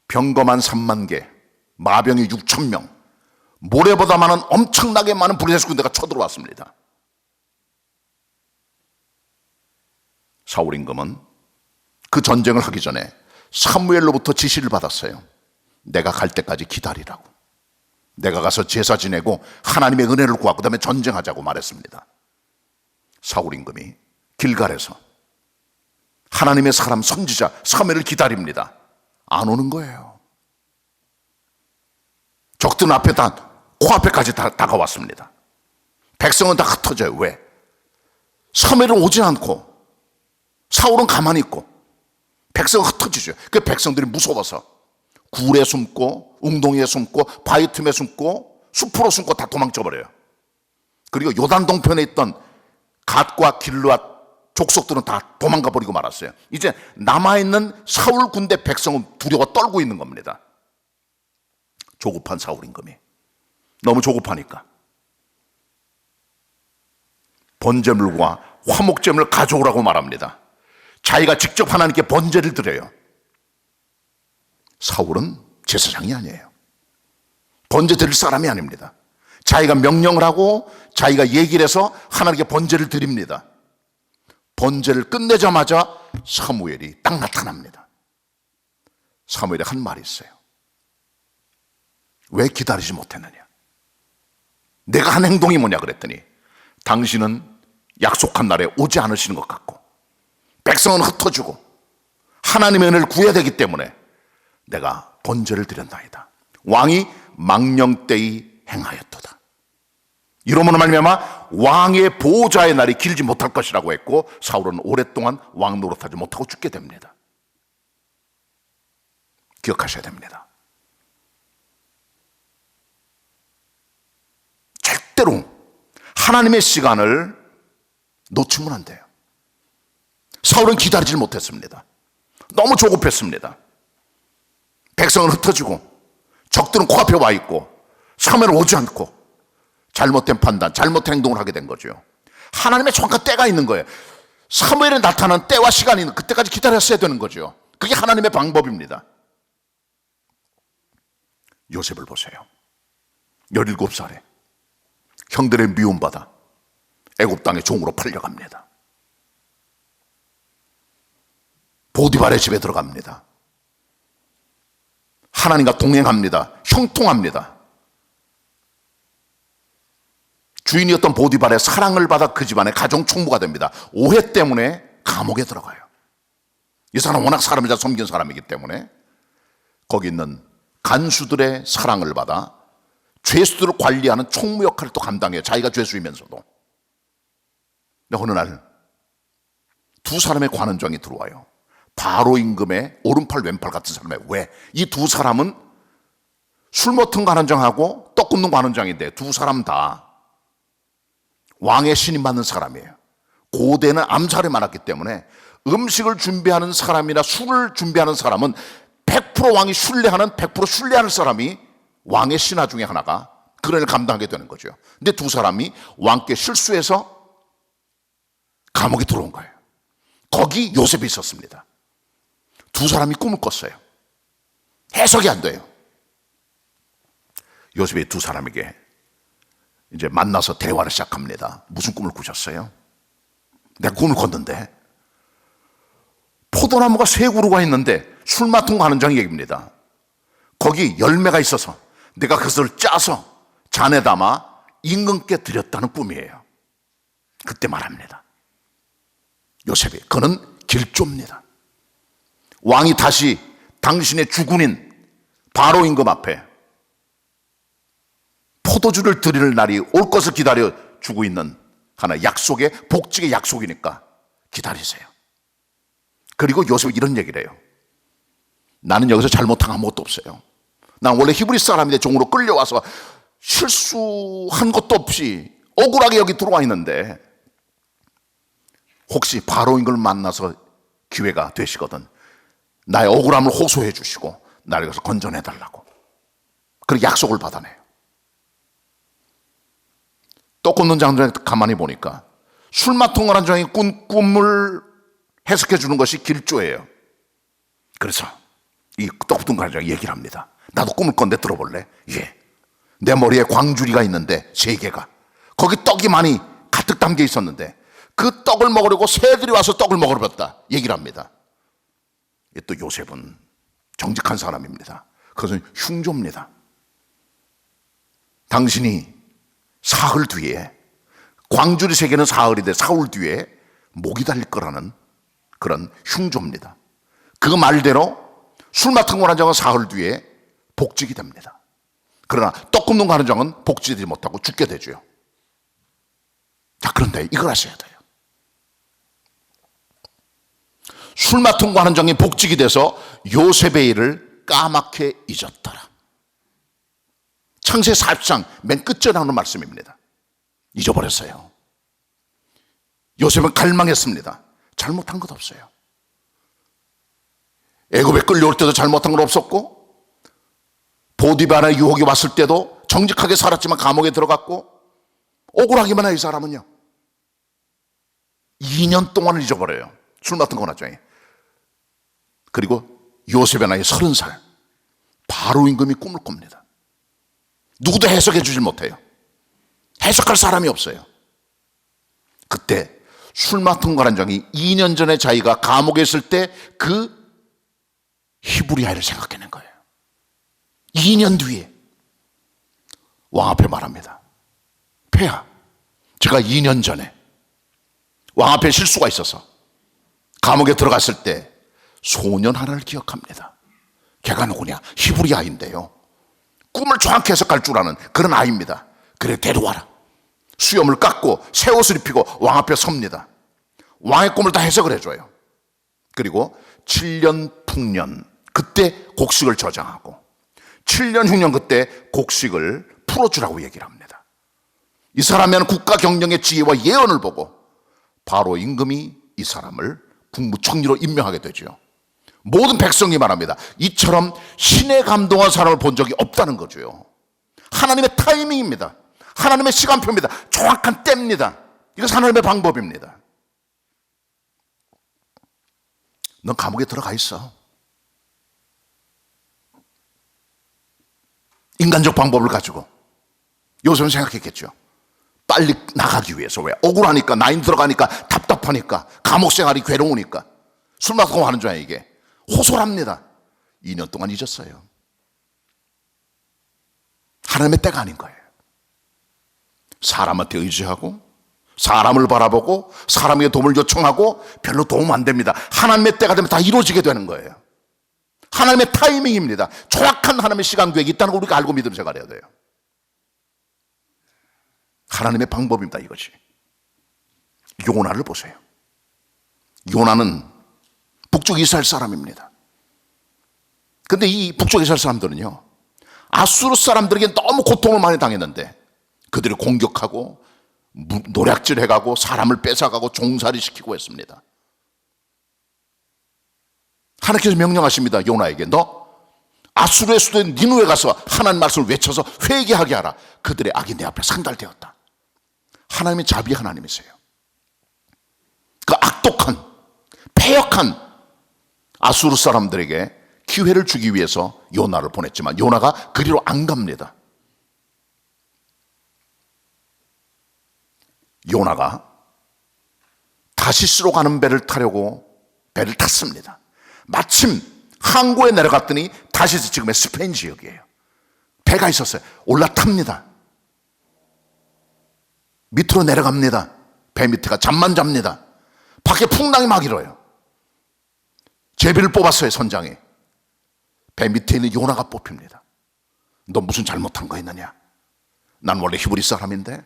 병거만 3만 개, 마병이 6천 명, 모래보다 많은 엄청나게 많은 블레셋 군대가 쳐들어왔습니다. 사울 임금은 그 전쟁을 하기 전에 사무엘로부터 지시를 받았어요. 내가 갈 때까지 기다리라고. 내가 가서 제사 지내고 하나님의 은혜를 구하고 그다음에 전쟁하자고 말했습니다. 사울 임금이 길갈에서 하나님의 사람 선지자 사무엘을 기다립니다. 안 오는 거예요. 적들은 앞에 다 코앞에까지 다가왔습니다. 백성은 다 흩어져요. 왜? 사무엘은 오지 않고 사울은 가만히 있고 백성은 흩어지죠. 그 백성들이 무서워서 굴에 숨고 웅덩이에 숨고 바위 틈에 숨고 숲으로 숨고 다 도망쳐 버려요. 그리고 요단 동편에 있던 갓과 길르앗 족속들은 다 도망가 버리고 말았어요. 이제 남아있는 사울 군대 백성은 두려워 떨고 있는 겁니다. 조급한 사울 임금이 너무 조급하니까 번제물과 화목제물을 가져오라고 말합니다. 자기가 직접 하나님께 번제를 드려요. 사울은 제사장이 아니에요. 번제 드릴 사람이 아닙니다. 자기가 명령을 하고 자기가 얘기를 해서 하나님께 번제를 드립니다. 번제를 끝내자마자 사무엘이 딱 나타납니다. 사무엘이 한 말이 있어요. 왜 기다리지 못했느냐? 내가 한 행동이 뭐냐 그랬더니 당신은 약속한 날에 오지 않으시는 것 같고 백성은 흩어지고 하나님의 은혜를 구해야 되기 때문에 내가 번제를 드렸나이다. 왕이 망령되이 행하였도다. 이러므로 말미암아 왕의 보호자의 날이 길지 못할 것이라고 했고 사울은 오랫동안 왕 노릇하지 못하고 죽게 됩니다. 기억하셔야 됩니다. 절대로 하나님의 시간을 놓치면 안 돼요. 사울은 기다리질 못했습니다. 너무 조급했습니다. 백성은 흩어지고 적들은 코앞에 와 있고 사무엘은 오지 않고 잘못된 판단, 잘못된 행동을 하게 된 거죠. 하나님의 정확한 때가 있는 거예요. 사무엘에 나타난 때와 시간이 있는 그때까지 기다렸어야 되는 거죠. 그게 하나님의 방법입니다. 요셉을 보세요. 17살에 형들의 미움받아 애굽 땅의 종으로 팔려갑니다. 보디발의 집에 들어갑니다. 하나님과 동행합니다. 형통합니다. 주인이었던 보디발의 사랑을 받아 그 집안의 가정 총무가 됩니다. 오해 때문에 감옥에 들어가요. 이 사람 워낙 사람을 잘 섬긴 사람이기 때문에 거기 있는 간수들의 사랑을 받아 죄수들을 관리하는 총무 역할을 또 감당해요. 자기가 죄수이면서도. 근데 어느 날 두 사람의 관원장이 들어와요. 바로 임금의 오른팔 왼팔 같은 사람이에요. 왜? 이 두 사람은 술 먹던 관원장하고 떡 굽는 관원장인데 두 사람 다 왕의 신임 받는 사람이에요. 고대는 암살이 많았기 때문에 음식을 준비하는 사람이나 술을 준비하는 사람은 100% 왕이 신뢰하는 100% 신뢰하는 사람이 왕의 신하 중에 하나가 그런 일을 감당하게 되는 거죠. 근데 두 사람이 왕께 실수해서 감옥에 들어온 거예요. 거기 요셉이 있었습니다. 두 사람이 꿈을 꿨어요. 해석이 안 돼요. 요셉이 두 사람에게 이제 만나서 대화를 시작합니다. 무슨 꿈을 꾸셨어요? 내가 꿈을 꿨는데 포도나무가 세 그루가 있는데 술 맡은 거 하는 장 얘기입니다. 거기 열매가 있어서 내가 그것을 짜서 잔에 담아 임금께 드렸다는 꿈이에요. 그때 말합니다. 요셉이 그는 길조입니다. 왕이 다시 당신의 주군인 바로 임금 앞에 포도주를 드릴 날이 올 것을 기다려 주고 있는 하나 약속의 복직의 약속이니까 기다리세요. 그리고 요셉이 이런 얘기를 해요. 나는 여기서 잘못한 아무것도 없어요. 난 원래 히브리 사람인데 종으로 끌려와서 실수한 것도 없이 억울하게 여기 들어와 있는데 혹시 바로인 걸 만나서 기회가 되시거든 나의 억울함을 호소해 주시고 나를 여기서 건져내 달라고 그렇게 약속을 받아내요. 떡 굽는 장정에 가만히 보니까 술 맡은 거란 장이 꾼 꿈을 해석해 주는 것이 길조예요. 그래서 이 떡 굽는 거란 장이 얘기를 합니다. 나도 꿈을 꿨는데 들어볼래? 예. 내 머리에 광주리가 있는데 3개가 거기 떡이 많이 가득 담겨 있었는데 그 떡을 먹으려고 새들이 와서 떡을 먹어버렸다 얘기를 합니다. 또 요셉은 정직한 사람입니다. 그것은 흉조입니다. 당신이 사흘 뒤에 광주리 세계는 사흘이 돼 사흘 뒤에 목이 달릴 거라는 그런 흉조입니다. 그 말대로 술 맡은 관원장은 사흘 뒤에 복직이 됩니다. 그러나 떡 굽는 관원장은 복직되지 못하고 죽게 되죠. 자, 그런데 이걸 하셔야 돼요. 술 맡은 관원장이 복직이 돼서 요셉의 일을 까맣게 잊었더라. 창세 40장 맨 끝에 나오는 말씀입니다. 잊어버렸어요. 요셉은 갈망했습니다. 잘못한 것 없어요. 애굽에 끌려올 때도 잘못한 건 없었고, 보디바라의 유혹이 왔을 때도 정직하게 살았지만 감옥에 들어갔고, 억울하기만 해요. 이 사람은요 2년 동안을 잊어버려요. 술 맡은 관원장이. 그리고 요셉의 나이 30살, 바로 임금이 꿈을 꿉니다. 누구도 해석해 주질 못해요. 해석할 사람이 없어요. 그때 술 맡은 관원장이 2년 전에 자기가 감옥에 있을 때 그 히브리 아이를 생각해낸 거예요. 2년 뒤에 왕 앞에 말합니다. 폐하, 제가 2년 전에 왕 앞에 실수가 있어서 감옥에 들어갔을 때 소년 하나를 기억합니다. 걔가 누구냐? 히브리 아이인데요, 꿈을 정확히 해석할 줄 아는 그런 아이입니다. 그래, 데려와라. 수염을 깎고 새 옷을 입히고 왕 앞에 섭니다. 왕의 꿈을 다 해석을 해줘요. 그리고 7년 풍년 그때 곡식을 저장하고 7년 흉년 그때 곡식을 풀어주라고 얘기를 합니다. 이 사람은 국가 경영의 지혜와 예언을 보고 바로 임금이 이 사람을 국무총리로 임명하게 되죠. 모든 백성이 말합니다. 이처럼 신의 감동한 사람을 본 적이 없다는 거죠. 하나님의 타이밍입니다. 하나님의 시간표입니다. 정확한 때입니다. 이것은 하나님의 방법입니다. 넌 감옥에 들어가 있어. 인간적 방법을 가지고 요셉은 생각했겠죠. 빨리 나가기 위해서. 왜? 억울하니까, 나이 들어가니까, 답답하니까, 감옥 생활이 괴로우니까. 술 마시고 하는 줄 알아요. 이게 호소합니다. 2년 동안 잊었어요. 하나님의 때가 아닌 거예요. 사람한테 의지하고 사람을 바라보고 사람에게 도움을 요청하고 별로 도움 안 됩니다. 하나님의 때가 되면 다 이루어지게 되는 거예요. 하나님의 타이밍입니다. 정확한 하나님의 시간 계획이 있다는 걸 우리가 알고 믿으면서 생활해야 돼요. 하나님의 방법입니다. 이것이. 요나를 보세요. 요나는 북쪽 이스라엘 사람입니다. 근데 이 북쪽 이스라엘 사람들은요, 아수르 사람들에게 너무 고통을 많이 당했는데 그들을 공격하고 노략질해가고 사람을 뺏어가고 종살이 시키고 했습니다. 하나님께서 명령하십니다. 요나에게, 너 아수르의 수도인 니누에 가서 하나님 말씀을 외쳐서 회개하게 하라. 그들의 악이 내 앞에 상달되었다. 하나님의 자비 하나님이세요. 그 악독한 패역한 아수르 사람들에게 기회를 주기 위해서 요나를 보냈지만 요나가 그리로 안 갑니다. 요나가 다시스로 가는 배를 타려고 배를 탔습니다. 마침 항구에 내려갔더니 다시스, 지금의 스페인 지역이에요. 배가 있었어요. 올라탑니다. 밑으로 내려갑니다. 배 밑에가 잠만 잡니다. 밖에 풍랑이 막 일어요. 제비를 뽑았어요. 선장이. 배 밑에 있는 요나가 뽑힙니다. 너 무슨 잘못한 거 있느냐? 난 원래 히브리 사람인데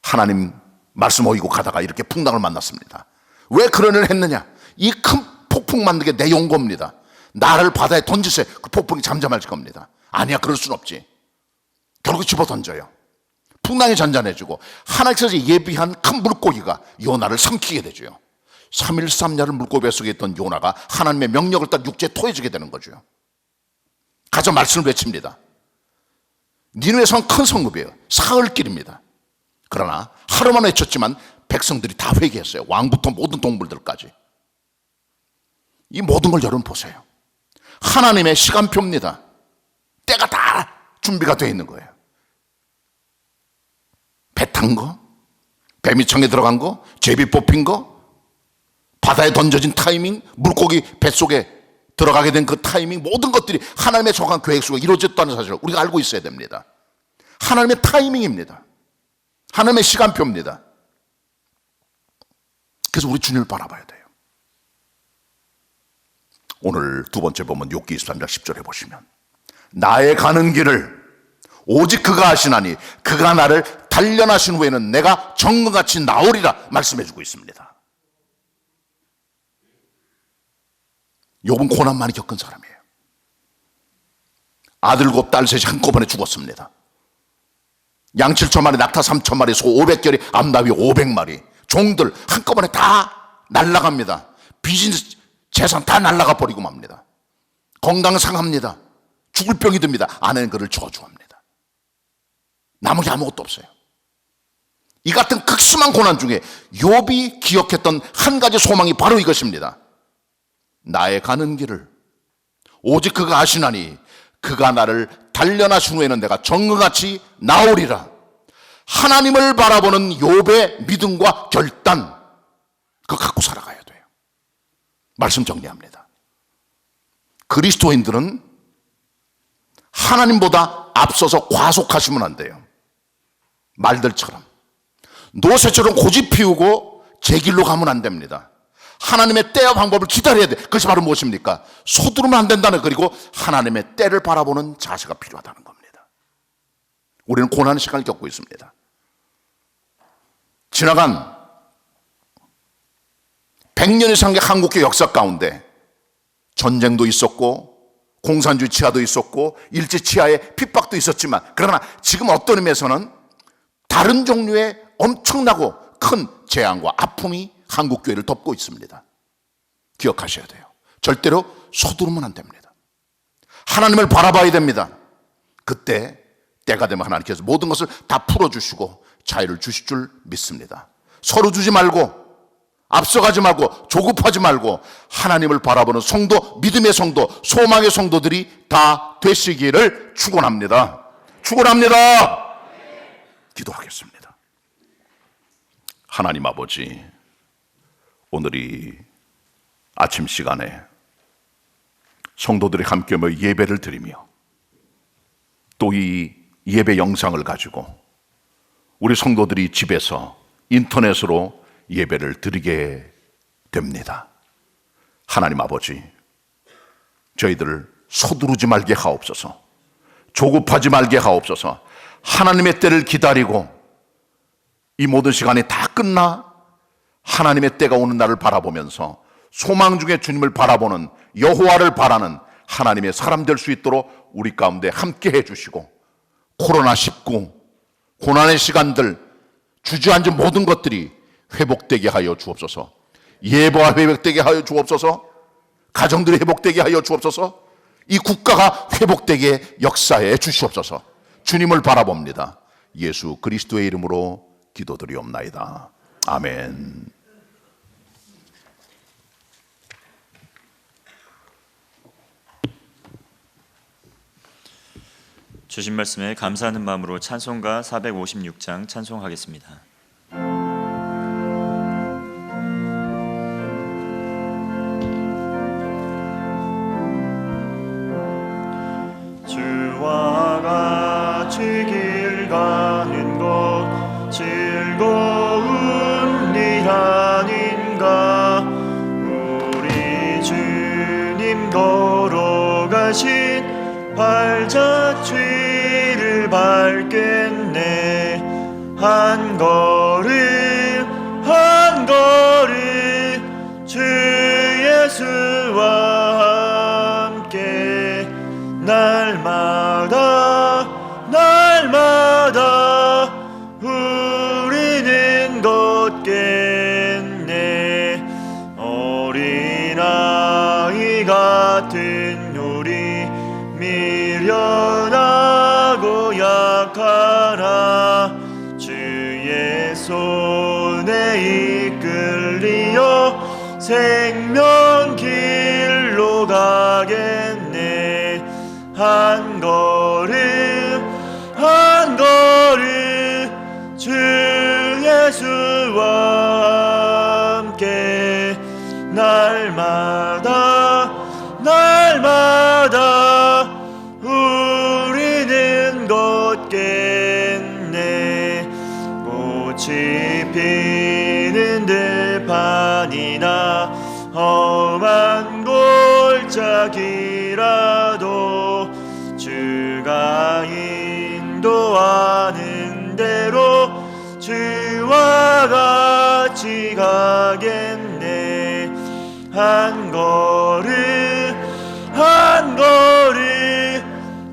하나님 말씀 어기고 가다가 이렇게 풍랑을 만났습니다. 왜 그런 일을 했느냐? 이 큰 폭풍 만든 게 내 용고입니다. 나를 바다에 던지세요. 그 폭풍이 잠잠해질 겁니다. 아니야, 그럴 순 없지. 결국 집어 던져요. 풍랑이 잔잔해지고 하나님께서 예비한 큰 물고기가 요나를 삼키게 되죠. 3일 3야를 물고기 뱃속에 있던 요나가 하나님의 명령을 따라 육지에 토해지게 되는 거죠. 가서 말씀을 외칩니다. 니누의 성 큰 성읍이에요. 사흘길입니다. 그러나 하루만 외쳤지만 백성들이 다 회개했어요. 왕부터 모든 동물들까지. 이 모든 걸 여러분 보세요. 하나님의 시간표입니다. 때가 다 준비가 되어 있는 거예요. 배 탄 거, 배밑창에 들어간 거, 제비 뽑힌 거, 바다에 던져진 타이밍, 물고기 뱃속에 들어가게 된 그 타이밍, 모든 것들이 하나님의 정한 계획 속에 이루어졌다는 사실을 우리가 알고 있어야 됩니다. 하나님의 타이밍입니다. 하나님의 시간표입니다. 그래서 우리 주님을 바라봐야 돼요. 오늘 두 번째 본문 욥기 23장 10절에 보시면, 나의 가는 길을 오직 그가 아시나니 그가 나를 단련하신 후에는 내가 정금같이 나오리라 말씀해 주고 있습니다. 욥은 고난 많이 겪은 사람이에요. 아들 곱 딸 셋이 한꺼번에 죽었습니다. 양 7천마리, 낙타 3천마리, 소 500결이, 암나비 500마리, 종들 한꺼번에 다 날아갑니다. 비즈니스 재산 다 날아가 버리고 맙니다. 건강 상합니다. 죽을 병이 듭니다. 아내는 그를 저주합니다. 남은 게 아무것도 없어요. 이 같은 극심한 고난 중에 욥이 기억했던 한 가지 소망이 바로 이것입니다. 나의 가는 길을 오직 그가 아시나니 그가 나를 단련하신 후에는 내가 정금같이 나오리라. 하나님을 바라보는 욥의 믿음과 결단, 그거 갖고 살아가야 돼요. 말씀 정리합니다. 그리스도인들은 하나님보다 앞서서 과속하시면 안 돼요. 말들처럼 노새처럼 고집 피우고 제 길로 가면 안 됩니다. 하나님의 때와 방법을 기다려야 돼. 그것이 바로 무엇입니까? 서두르면 안 된다는, 그리고 하나님의 때를 바라보는 자세가 필요하다는 겁니다. 우리는 고난의 시간을 겪고 있습니다. 지나간 100년 이상의 한국의 역사 가운데 전쟁도 있었고 공산주의 치하도 있었고 일제 치하의 핍박도 있었지만, 그러나 지금 어떤 의미에서는 다른 종류의 엄청나고 큰 재앙과 아픔이 한국교회를 덮고 있습니다. 기억하셔야 돼요. 절대로 서두르면 안 됩니다. 하나님을 바라봐야 됩니다. 그때 때가 되면 하나님께서 모든 것을 다 풀어주시고 자유를 주실 줄 믿습니다. 서로 주지 말고, 앞서가지 말고, 조급하지 말고 하나님을 바라보는 성도, 믿음의 성도, 소망의 성도들이 다 되시기를 축원합니다. 축원합니다. 기도하겠습니다. 하나님 아버지, 오늘 이 아침 시간에 성도들이 함께 모여 예배를 드리며 또 이 예배 영상을 가지고 우리 성도들이 집에서 인터넷으로 예배를 드리게 됩니다. 하나님 아버지, 저희들 서두르지 말게 하옵소서, 조급하지 말게 하옵소서. 하나님의 때를 기다리고 이 모든 시간이 다 끝나 하나님의 때가 오는 날을 바라보면서 소망 중에 주님을 바라보는, 여호와를 바라는 하나님의 사람 될 수 있도록 우리 가운데 함께 해주시고, 코로나19 고난의 시간들 주저앉은 모든 것들이 회복되게 하여 주옵소서. 예배가 회복되게 하여 주옵소서. 가정들이 회복되게 하여 주옵소서. 이 국가가 회복되게 역사해 주시옵소서. 주님을 바라봅니다. 예수 그리스도의 이름으로 기도드리옵나이다. 아멘. 주신 말씀에 감사하는 마음으로 찬송가 456장 찬송하겠습니다. 주와 같이 길 가는 것 즐거운 일 아닌가. 우리 주님 걸어가신 발자취를 밟겠네. 한 걸음 한 걸음 주 예수와 함께 날마다 날마다 우리는 걷겠네. 어린아이 같은 우리 미련하고 약하나 주의 손에 이끌리어 생명길로 가겠네. 한 걸음 한 걸음 주 예수와 함께 날마다 날마다 우리는 걷겠네. 꽃이 피는 들판이나 험한 골짜기라도 주가 인도하는 대로 주와 같이 가겠네. 한 걸음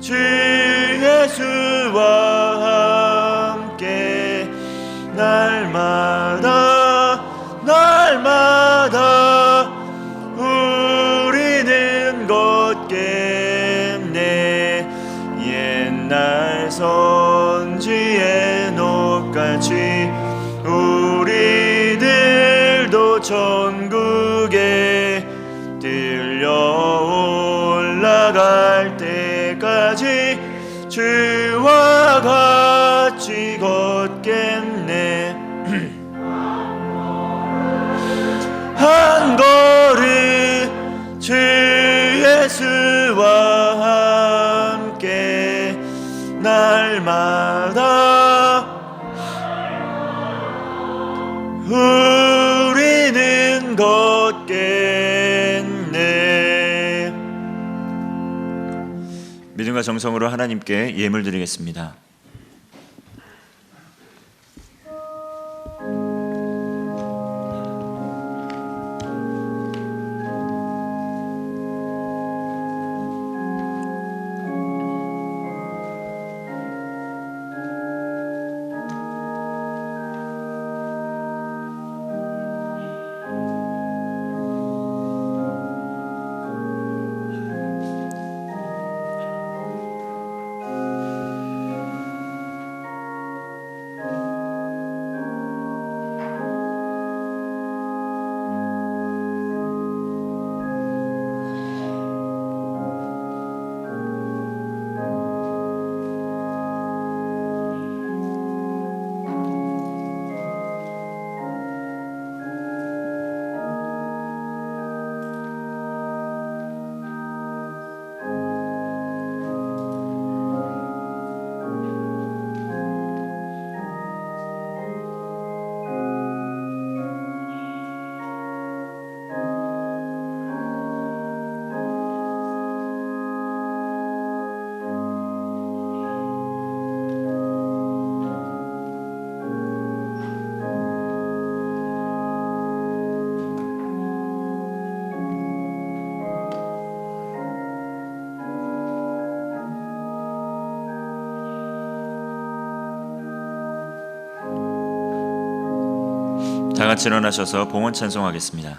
주 예수와 함께 날마다 날마다 우리는 걷겠네. 옛날 선지의 녹같이 우리들도 천국에 들려 올라갈 때까지 주와 같이 걷겠네. 한 걸음 주 예수와 함께 날마다 우리는 걷겠네. 믿음과 정성으로 하나님께 예물 드리겠습니다. 다 같이 일어나셔서 봉헌 찬송하겠습니다.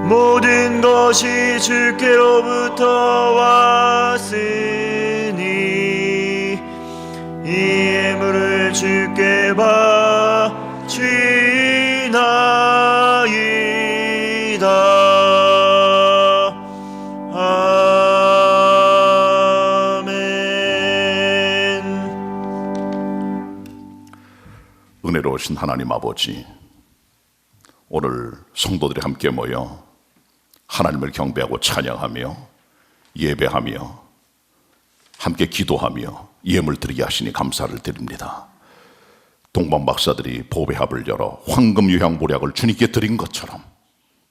모든 것이 주께로부터 왔으니 이 예물을 주께 바치나이다. 은혜로우신 하나님 아버지, 오늘 성도들이 함께 모여 하나님을 경배하고 찬양하며 예배하며 함께 기도하며 예물 드리게 하시니 감사를 드립니다. 동방 박사들이 보배합을 열어 황금 유향보약을 주님께 드린 것처럼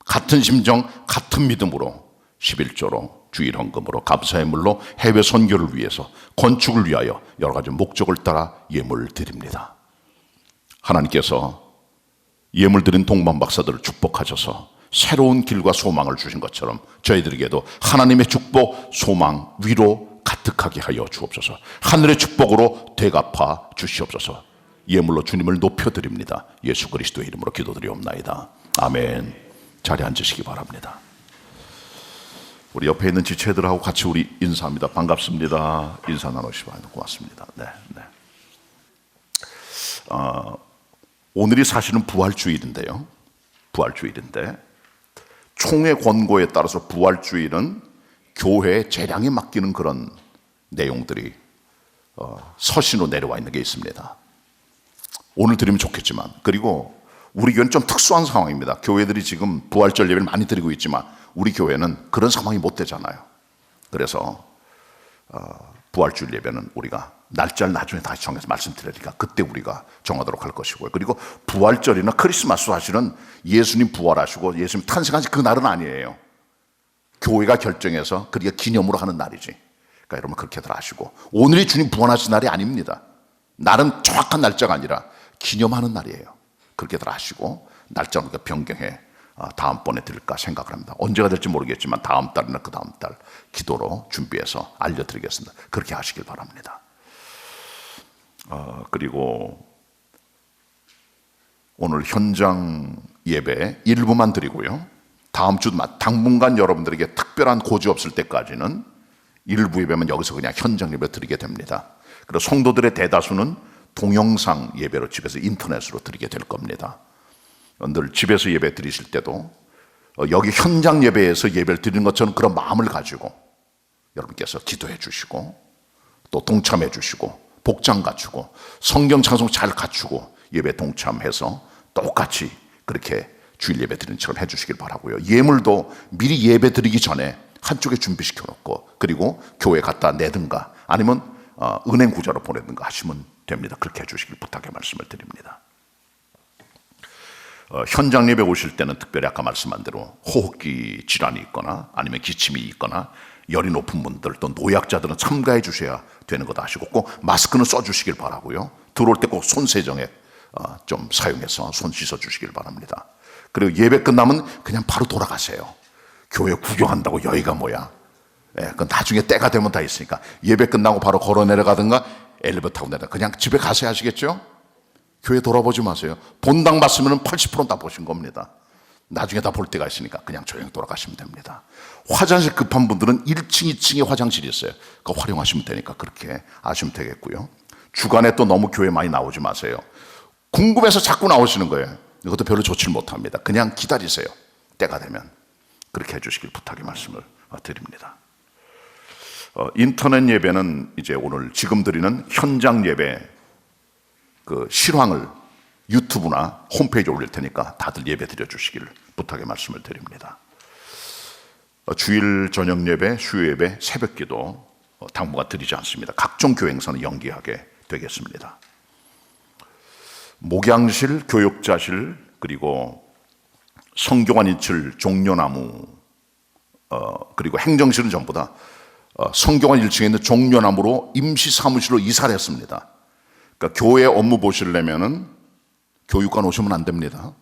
같은 심정 같은 믿음으로 11조로 주일 헌금으로 감사의 물로 해외 선교를 위해서 건축을 위하여 여러 가지 목적을 따라 예물을 드립니다. 하나님께서 예물 드린 동방 박사들을 축복하셔서 새로운 길과 소망을 주신 것처럼 저희들에게도 하나님의 축복, 소망, 위로 가득하게 하여 주옵소서. 하늘의 축복으로 되갚아 주시옵소서. 예물로 주님을 높여드립니다. 예수 그리스도의 이름으로 기도드리옵나이다. 아멘. 자리에 앉으시기 바랍니다. 우리 옆에 있는 지체들하고 같이 우리 인사합니다. 반갑습니다. 인사 나누시기 바랍니다. 고맙습니다. 네. 오늘이 사실은 부활주일인데요. 부활주일인데 총회 권고에 따라서 부활주일은 교회에 재량에 맡기는 그런 내용들이 서신으로 내려와 있는 게 있습니다. 오늘 드리면 좋겠지만, 그리고 우리 교회는 좀 특수한 상황입니다. 교회들이 지금 부활절 예배를 많이 드리고 있지만 우리 교회는 그런 상황이 못 되잖아요. 그래서 부활주일 예배는 우리가 날짜를 나중에 다시 정해서 말씀드리니까 그때 우리가 정하도록 할 것이고요. 그리고 부활절이나 크리스마스 사실은 예수님 부활하시고 예수님 탄생하신 그 날은 아니에요. 교회가 결정해서 그리고 기념으로 하는 날이지. 그러니까 여러분 그렇게들 아시고, 오늘이 주님 부활하신 날이 아닙니다. 날은 정확한 날짜가 아니라 기념하는 날이에요. 그렇게들 하시고 날짜는 변경해 다음번에 드릴까 생각을 합니다. 언제가 될지 모르겠지만 다음 달이나 그 다음 달 기도로 준비해서 알려드리겠습니다. 그렇게 하시길 바랍니다. 그리고 오늘 현장 예배 일부만 드리고요. 다음 주 당분간 여러분들에게 특별한 고지 없을 때까지는 일부 예배만 여기서 그냥 현장 예배 드리게 됩니다. 그리고 성도들의 대다수는 동영상 예배로 집에서 인터넷으로 드리게 될 겁니다. 늘 집에서 예배 드리실 때도 여기 현장 예배에서 예배를 드리는 것처럼 그런 마음을 가지고 여러분께서 기도해 주시고 또 동참해 주시고 복장 갖추고 성경 찬송 잘 갖추고 예배 동참해서 똑같이 그렇게 주일 예배 드리는 것처럼 해주시길 바라고요. 예물도 미리 예배 드리기 전에 한쪽에 준비시켜 놓고 그리고 교회 갖다 내든가 아니면 은행 구좌로 보내든가 하시면 됩니다. 그렇게 해주시길 부탁의 말씀을 드립니다. 현장 예배 오실 때는 특별히 아까 말씀한 대로 호흡기 질환이 있거나 아니면 기침이 있거나 열이 높은 분들 또 노약자들은 참가해 주셔야 되는 것 아시고 꼭 마스크는 써주시길 바라고요. 들어올 때 꼭 손 세정액 좀 사용해서 손 씻어 주시길 바랍니다. 그리고 예배 끝나면 그냥 바로 돌아가세요. 교회 구경한다고 여기가 뭐야. 그 나중에 때가 되면 다 있으니까 예배 끝나고 바로 걸어 내려가든가 엘리베이터 타고 내려 그냥 집에 가세요. 아시겠죠? 교회 돌아보지 마세요. 본당 봤으면 80%는 다 보신 겁니다. 나중에 다 볼 때가 있으니까 그냥 조용히 돌아가시면 됩니다. 화장실 급한 분들은 1층, 2층에 화장실이 있어요. 그거 활용하시면 되니까 그렇게 하시면 되겠고요. 주간에 또 너무 교회 많이 나오지 마세요. 궁금해서 자꾸 나오시는 거예요. 이것도 별로 좋지를 못합니다. 그냥 기다리세요. 때가 되면 그렇게 해주시길 부탁의 말씀을 드립니다. 인터넷 예배는 이제 오늘 지금 드리는 현장 예배 그 실황을 유튜브나 홈페이지에 올릴 테니까 다들 예배 드려 주시길 부탁의 말씀을 드립니다. 주일 저녁 예배, 수요 예배, 새벽 기도 당분간 드리지 않습니다. 각종 교회 행사는 연기하게 되겠습니다. 목양실, 교육자실, 그리고 성교관 일칠, 종려나무, 그리고 행정실은 전부 다 성교관 1층에 있는 종려나무로 임시 사무실로 이사를 했습니다. 그러니까 교회 업무 보시려면은 교육관 오시면 안 됩니다.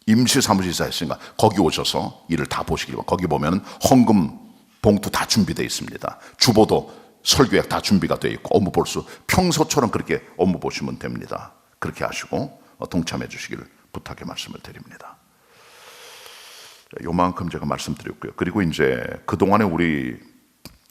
임시 사무실 이사했으니까 거기 오셔서 일을 다 보시길 바랍니다. 거기 보면은 헌금 봉투 다 준비되어 있습니다. 주보도 설교약 다 준비가 되어 있고 업무 볼 수 평소처럼 그렇게 업무 보시면 됩니다. 그렇게 하시고 동참해 주시길 부탁의 말씀을 드립니다. 요만큼 제가 말씀드렸고요. 그리고 이제 그동안에 우리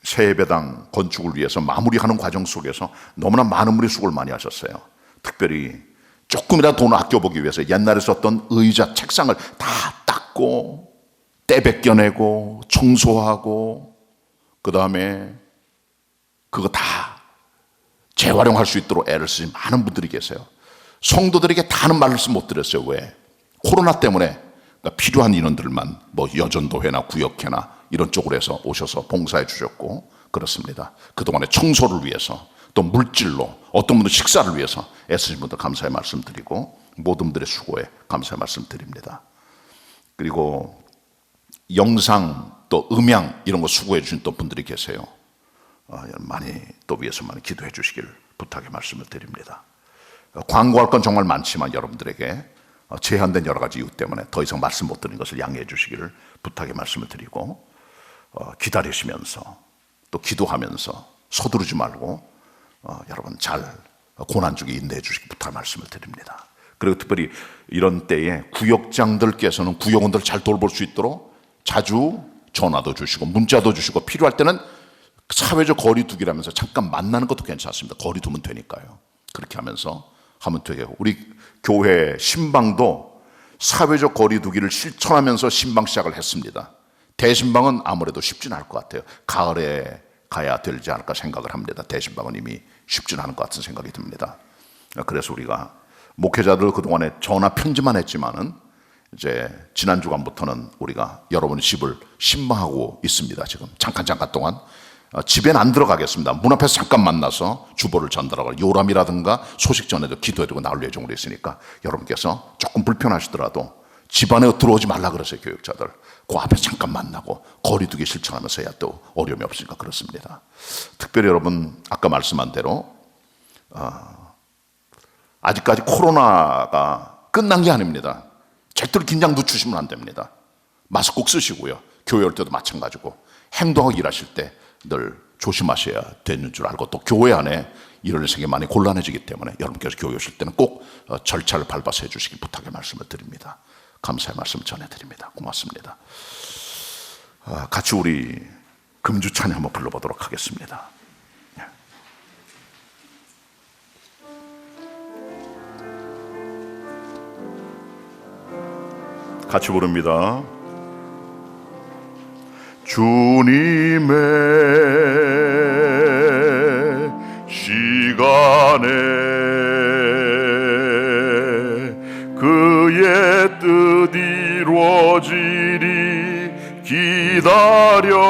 새 예배당 건축을 위해서 마무리하는 과정 속에서 너무나 많은 분이 수고를 많이 하셨어요. 특별히 조금이라도 돈을 아껴보기 위해서 옛날에 썼던 의자, 책상을 다 닦고 때 벗겨내고 청소하고 그 다음에 그거 다 재활용할 수 있도록 애를 쓰신 많은 분들이 계세요. 성도들에게 다는 말씀 못 드렸어요. 왜? 코로나 때문에 필요한 인원들만 뭐 여전도회나 구역회나 이런 쪽으로 해서 오셔서 봉사해 주셨고 그렇습니다. 그동안에 청소를 위해서 또 물질로 어떤 분들 식사를 위해서 애쓰신 분들 감사의 말씀 드리고 모든 분들의 수고에 감사의 말씀 드립니다. 그리고 영상 또 음향 이런 거 수고해 주신 또 분들이 계세요. 많이 또 위해서 많이 기도해 주시길 부탁의 말씀을 드립니다. 광고할 건 정말 많지만 여러분들에게 제한된 여러 가지 이유 때문에 더 이상 말씀 못 드리는 것을 양해해 주시기를 부탁의 말씀을 드리고 기다리시면서 또 기도하면서 서두르지 말고 여러분 잘 고난 중에 인내해 주시기 부탁의 말씀을 드립니다. 그리고 특별히 이런 때에 구역장들께서는 구역원들 잘 돌볼 수 있도록 자주 전화도 주시고 문자도 주시고 필요할 때는 사회적 거리 두기라면서 잠깐 만나는 것도 괜찮습니다. 거리 두면 되니까요. 그렇게 하면서 하면 되고 우리 교회 신방도 사회적 거리 두기를 실천하면서 신방 시작을 했습니다. 대신방은 아무래도 쉽지는 않을 것 같아요. 가을에 가야 되지 않을까 생각을 합니다. 대신방은 이미 쉽지는 않을 것 같은 생각이 듭니다. 그래서 우리가 목회자들 그동안에 전화 편지만 했지만은 이제 지난 주간부터는 우리가 여러분의 집을 신방하고 있습니다. 지금 잠깐 동안 집에는 안 들어가겠습니다. 문 앞에서 잠깐 만나서 주보를 전달하고 요람이라든가 소식 전해도 기도해드리고 나올 예정으로 있으니까 여러분께서 조금 불편하시더라도 집 안에 들어오지 말라 그러세요. 교육자들 그 앞에서 잠깐 만나고 거리두기 실천하면서 해야 또 어려움이 없으니까 그렇습니다. 특별히 여러분 아까 말씀한 대로 아직까지 코로나가 끝난 게 아닙니다. 절대로 긴장 늦추시면 안 됩니다. 마스크 꼭 쓰시고요. 교회 올 때도 마찬가지고 행동하고 일하실 때 늘 조심하셔야 되는 줄 알고, 또 교회 안에 이런 일생이 많이 곤란해지기 때문에 여러분께서 교회 오실 때는 꼭 절차를 밟아서 해주시길 부탁의 말씀을 드립니다. 감사의 말씀을 전해드립니다. 고맙습니다. 같이 우리 금주 찬양 한번 불러보도록 하겠습니다. 같이 부릅니다. 주님의 시간에 그의 뜻 이루어지리 기다려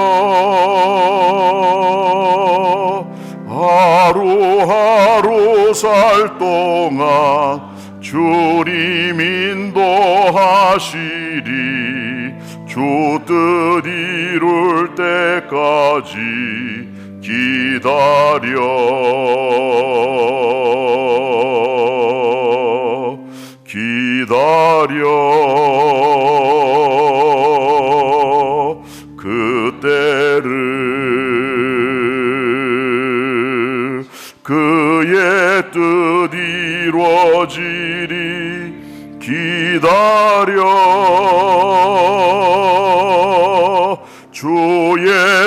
하루하루 살 동안 주님 인도하시리 주 뜻 이룰 때까지 기다려 그때를 그의 뜻 이루어지리 기다려 주의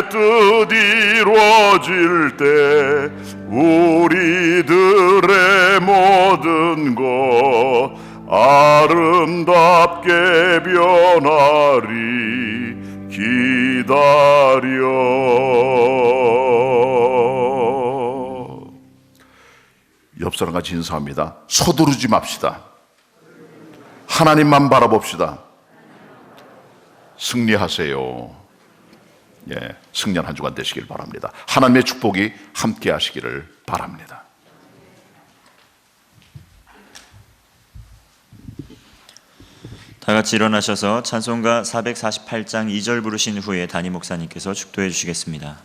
뜻 이루어질 때 우리들의 모든 것 아름답게 변하리 기다려. 옆 사람과 인사합니다. 서두르지 맙시다. 하나님만 바라봅시다. 승리하세요. 예, 승리한 한 주간 되시길 바랍니다. 하나님의 축복이 함께 하시기를 바랍니다. 다 같이 일어나셔서 찬송가 448장 2절 부르신 후에 담임 목사님께서 축도해 주시겠습니다.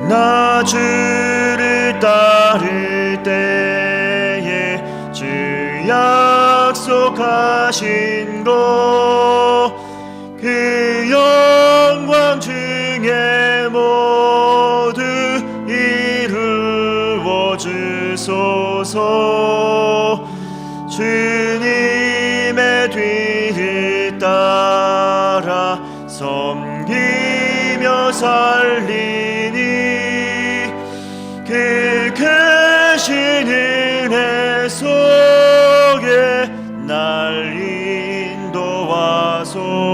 나 주를 따를 때에 주 약속하신 것 그 영광 중에 모두 이루어 주소서. 주님의 뒤를 따라 섬기며 살리니 그 크신 은혜 속에 날 인도하소서.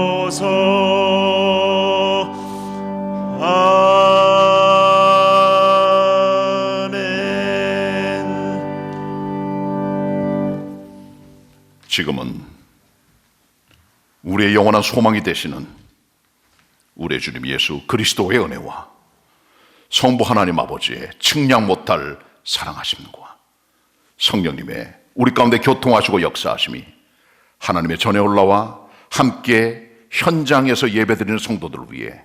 지금은 우리의 영원한 소망이 되시는 우리의 주님 예수 그리스도의 은혜와 성부 하나님 아버지의 측량 못할 사랑하심과 성령님의 우리 가운데 교통하시고 역사하심이 하나님의 전에 올라와 함께 현장에서 예배드리는 성도들을 위해,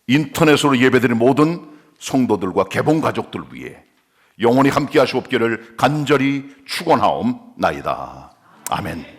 인터넷으로 예배드리는 모든 성도들과 개봉 가족들을 위해 영원히 함께 하시옵기를 간절히 축원하옵나이다. 아멘.